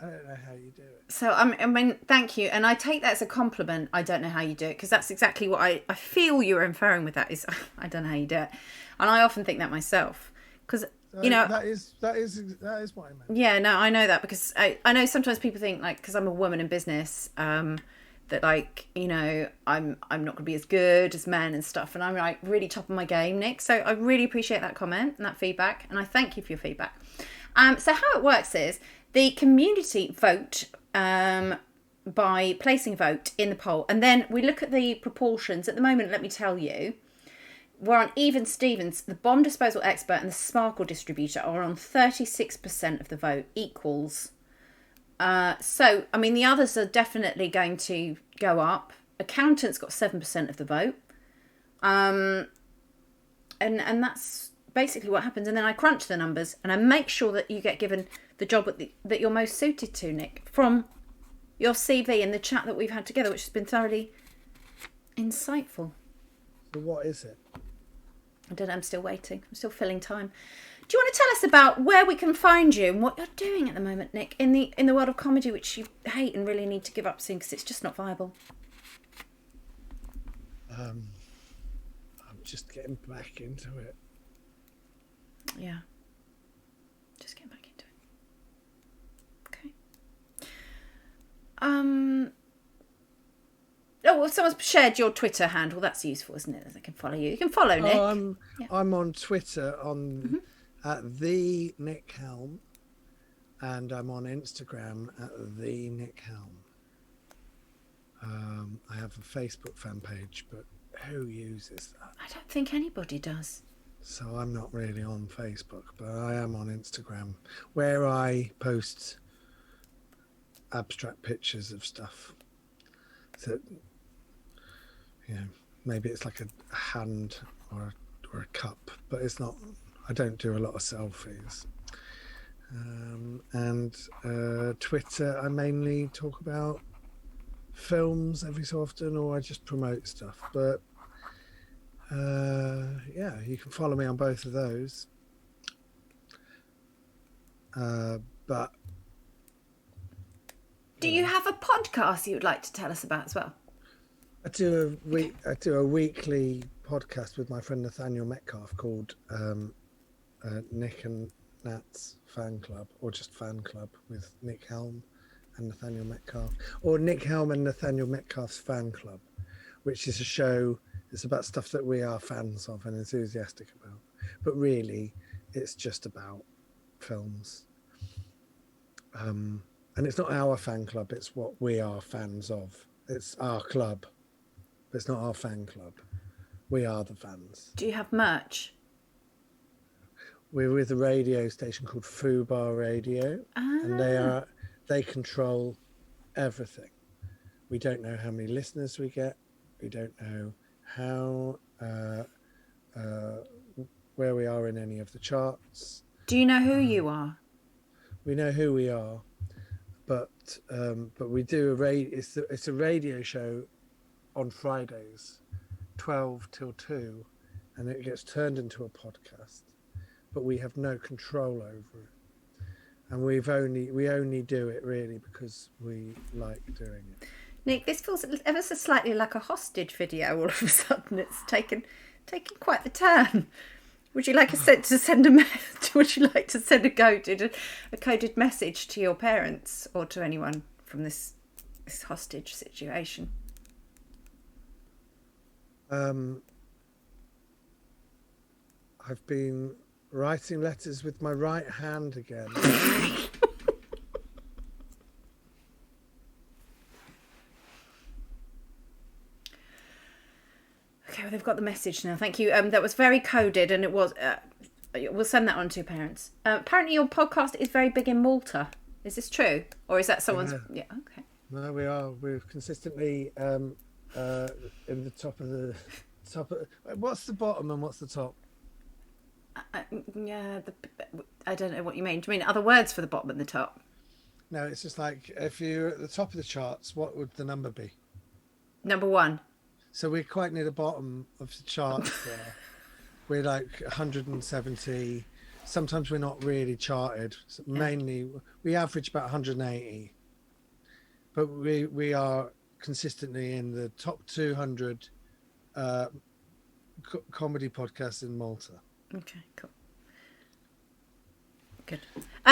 how you do it. So, I mean, thank you. And I take that as a compliment. I don't know how you do it, because that's exactly what I feel you're inferring with that is, I don't know how you do it. And I often think that myself, because, you know. That is what I meant. Yeah, no, I know that, because I know sometimes people think, like, because I'm a woman in business, that, like, you know, I'm not going to be as good as men and stuff. And I'm, like, really top of my game, Nick. So I really appreciate that comment and that feedback. And I thank you for your feedback. So how it works is, the community vote by placing a vote in the poll, and then we look at the proportions. At the moment, let me tell you, we're on even Stevens. The bomb disposal expert and the sparkle distributor are on 36% of the vote, equals. So, I mean, the others are definitely going to go up. Accountant's got 7% of the vote. And that's basically what happens. And then I crunch the numbers and I make sure that you get given the job that you're most suited to, Nick, from your CV and the chat that we've had together, which has been thoroughly insightful. So what is it? I don't know, I'm still waiting. I'm still filling time. Do you want to tell us about where we can find you and what you're doing at the moment, Nick, in the world of comedy, which you hate and really need to give up soon because it's just not viable? I'm just getting back into it. Yeah. Just getting back into it. Okay. Oh, well, someone's shared your Twitter handle. That's useful, isn't it? They can follow you. You can follow Nick. I'm on Twitter at the Nick Helm, and I'm on Instagram at the Nick Helm. I have a Facebook fan page, but who uses that? I don't think anybody does. So I'm not really on Facebook, but I am on Instagram, where I post abstract pictures of stuff. So, maybe it's like a hand or a cup, but it's not. I don't do a lot of selfies. And Twitter, I mainly talk about films every so often, or I just promote stuff. But you can follow me on both of those. But do you have a podcast you would like to tell us about as well? I do a weekly podcast with my friend Nathaniel Metcalf called Nick and Nat's Fan Club, or just Fan Club, with Nick Helm and Nathaniel Metcalf, or Nick Helm and Nathaniel Metcalf's Fan Club, which is a show. It's about stuff that we are fans of and enthusiastic about, but really it's just about films. And it's not our fan club, it's what we are fans of. It's our club, but it's not our fan club. We are the fans. Do you have merch? We're with a radio station called Fubar Radio, and they control everything. We don't know how many listeners we get. We don't know how where we are in any of the charts. Do you know who you are? We know who we are, but we do it's a radio show on Fridays, 12 till 2, and it gets turned into a podcast, but we have no control over it, and we only do it really because we like doing it. Nick, this feels ever so slightly like a hostage video. All of a sudden, it's taken quite the turn. Would you like to send a coded message to your parents or to anyone from this hostage situation? I've been writing letters with my right hand again. Okay, well, they've got the message now. Thank you. That was very coded, and it was. We'll send that on to your parents. Apparently, your podcast is very big in Malta. Is this true, or is that someone's? Yeah. Okay. No, we are. We're consistently in the top of the top. What's the bottom and what's the top? I don't know what you mean. Do you mean other words for the bottom and the top? No, it's just like if you're at the top of the charts, what would the number be? Number 1. So we're quite near the bottom of the charts there. We're like 170. Sometimes we're not really charted. So mainly, we average about 180. But we are consistently in the top 200 comedy podcasts in Malta. Okay, cool. Good.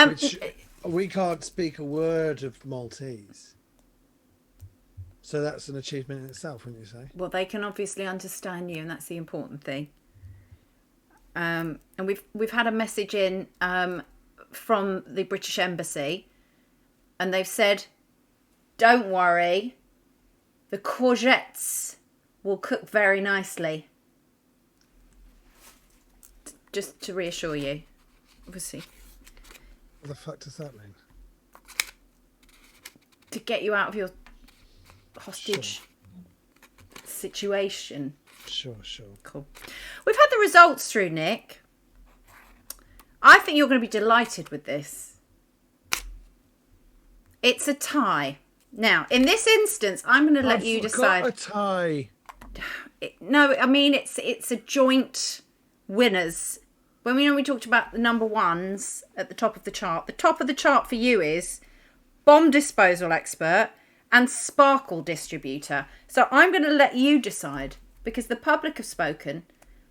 Which we can't speak a word of Maltese. So that's an achievement in itself, wouldn't you say? Well, they can obviously understand you, and that's the important thing. And we've had a message in from the British Embassy, and they've said, "Don't worry, the courgettes will cook very nicely." Just to reassure you, obviously. What the fuck does that mean? To get you out of your hostage situation. Sure. Cool. We've had the results through, Nick. I think you're going to be delighted with this. It's a tie. Now, in this instance, I'm going to let you decide. A tie. No, I mean it's a joint winners. When we talked about the number ones at the top of the chart for you is bomb disposal expert and sparkle distributor. So I'm going to let you decide because the public have spoken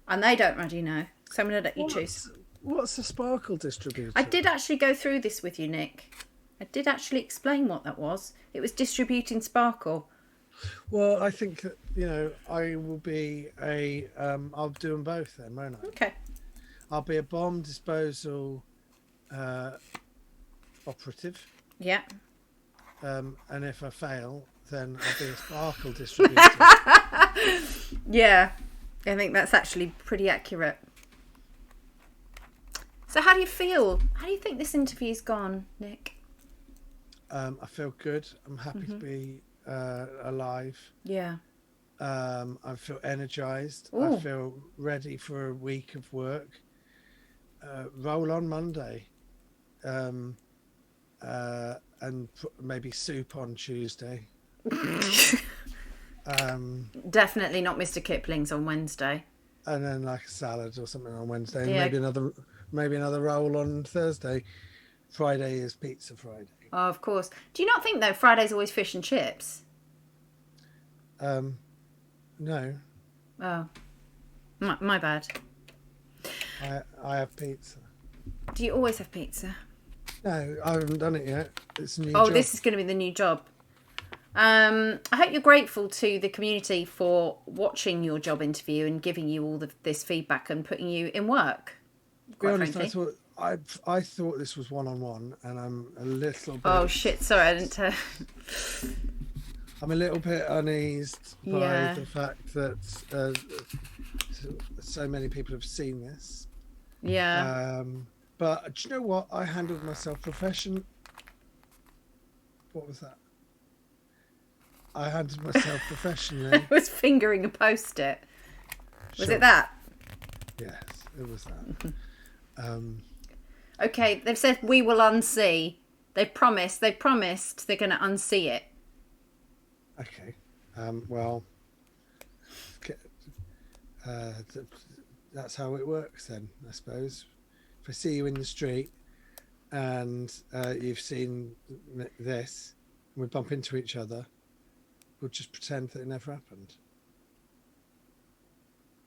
and they don't already know. So I'm going to let you choose. What's a sparkle distributor? I did actually go through this with you, Nick. I did actually explain what that was. It was distributing sparkle. Well, I think that, I will be I'll do them both then, won't I? Okay. I'll be a bomb disposal operative. Yeah. And if I fail, then I'll be a sparkle distributor. Yeah. I think that's actually pretty accurate. So how do you feel? How do you think this interview's gone, Nick? I feel good. I'm happy to be alive. Yeah. I feel energized. Ooh. I feel ready for a week of work. Roll on Monday. And maybe soup on Tuesday. Definitely not Mr. Kipling's on Wednesday. And then like a salad or something on Wednesday. And Yeah. maybe another roll on Thursday. Friday is Pizza Friday. Oh, of course. Do you not think, though, Friday's always fish and chips? No. Oh. My bad. I have pizza. Do you always have pizza? No, I haven't done it yet. It's a new Oh, job. this is going to be the new job. I hope you're grateful to the community for watching your job interview and giving you all this feedback and putting you in work. To be honest, I thought this was one-on-one, and I'm a little bit... Oh, shit, sorry, I didn't tell. I'm a little bit uneased by the fact that so many people have seen this. Yeah. But do you know what? I handled myself What was that? I handled myself professionally. I was fingering a post-it. Was Sure. it that? Yes, it was that. Okay, they've said we will unsee. They promised they're going to unsee it. Okay. Well, that's how it works then, I suppose. If I see you in the street and you've seen this, and we bump into each other, we'll just pretend that it never happened.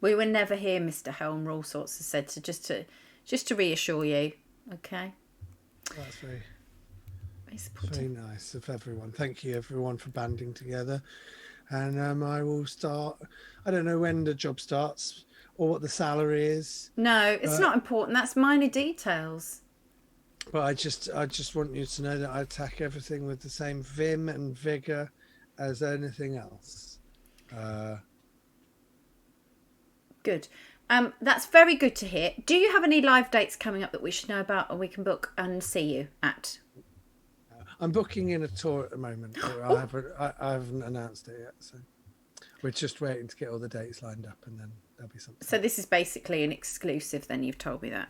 We were never here, Mr. Helm, all sorts of said, so just to reassure you, okay? That's very supportive. nice of everyone. Thank you, everyone, for banding together. And I will start. I don't know when the job starts or what the salary is. No, it's not important. That's minor details. But I just want you to know that I attack everything with the same vim and vigor as anything else. Good. That's very good to hear. Do you have any live dates coming up that we should know about, or we can book and see you at? I'm booking in a tour at the moment. I haven't announced it yet, so we're just waiting to get all the dates lined up, and then there'll be something. So this is basically an exclusive. Then you've told me that.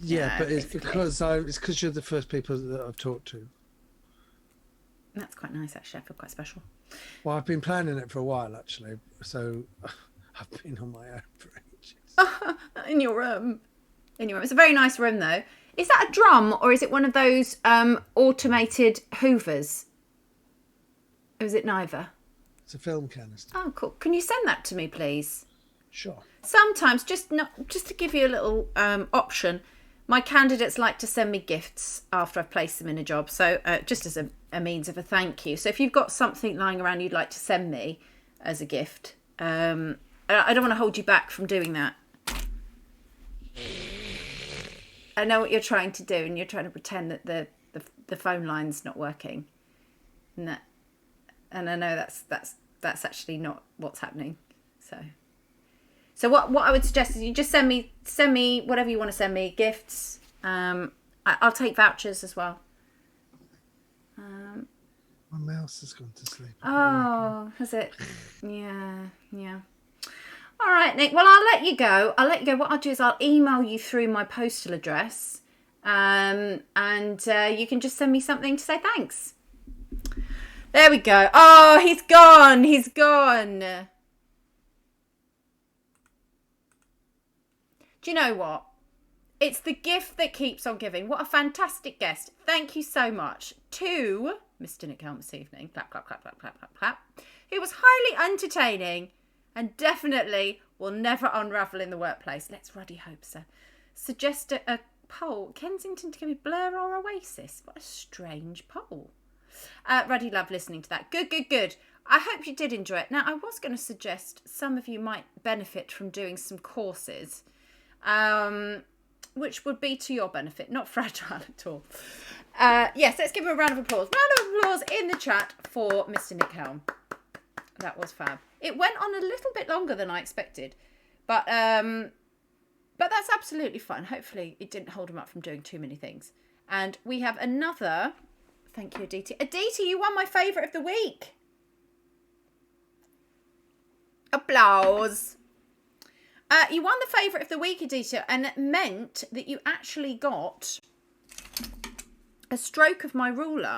Yeah, but it's because you're the first people that I've talked to. That's quite nice, actually. I feel quite special. Well, I've been planning it for a while, actually. So I've been on my own for ages. In your room. It's a very nice room, though. Is that a drum, or is it one of those automated hoovers? Or is it neither? It's a film canister. Oh, cool. Can you send that to me, please? Sure. Sometimes, just to give you a little option, my candidates like to send me gifts after I've placed them in a job. So just as a means of a thank you. So if you've got something lying around you'd like to send me as a gift, I don't want to hold you back from doing that. I know what you're trying to do, and you're trying to pretend that the phone line's not working, and I know that's actually not what's happening. So what I would suggest is you just send me whatever you want to send me, gifts. I'll take vouchers as well. My mouse has gone to sleep. Oh, has it? Yeah. All right, Nick. Well, I'll let you go. What I'll do is I'll email you through my postal address, and you can just send me something to say thanks. There we go. Oh, he's gone. Do you know what? It's the gift that keeps on giving. What a fantastic guest. Thank you so much to Mr. Nick Helm this evening. Clap, clap, clap, clap, clap, clap, clap. He was highly entertaining and definitely will never unravel in the workplace. Let's ruddy hope so. Suggest a poll. Kensington to give me Blur or Oasis? What a strange poll. Ruddy loved listening to that. Good. I hope you did enjoy it. Now, I was going to suggest some of you might benefit from doing some courses, which would be to your benefit, not fragile at all. Yes, let's give him a round of applause. Round of applause in the chat for Mr. Nick Helm. That was fab. It went on a little bit longer than I expected, but But that's absolutely fine. Hopefully it didn't hold him up from doing too many things. And we have another... Thank you, Aditi. Aditi, you won my favourite of the week. Applause. You won the favourite of the week, Aditi, and it meant that you actually got a stroke of my ruler.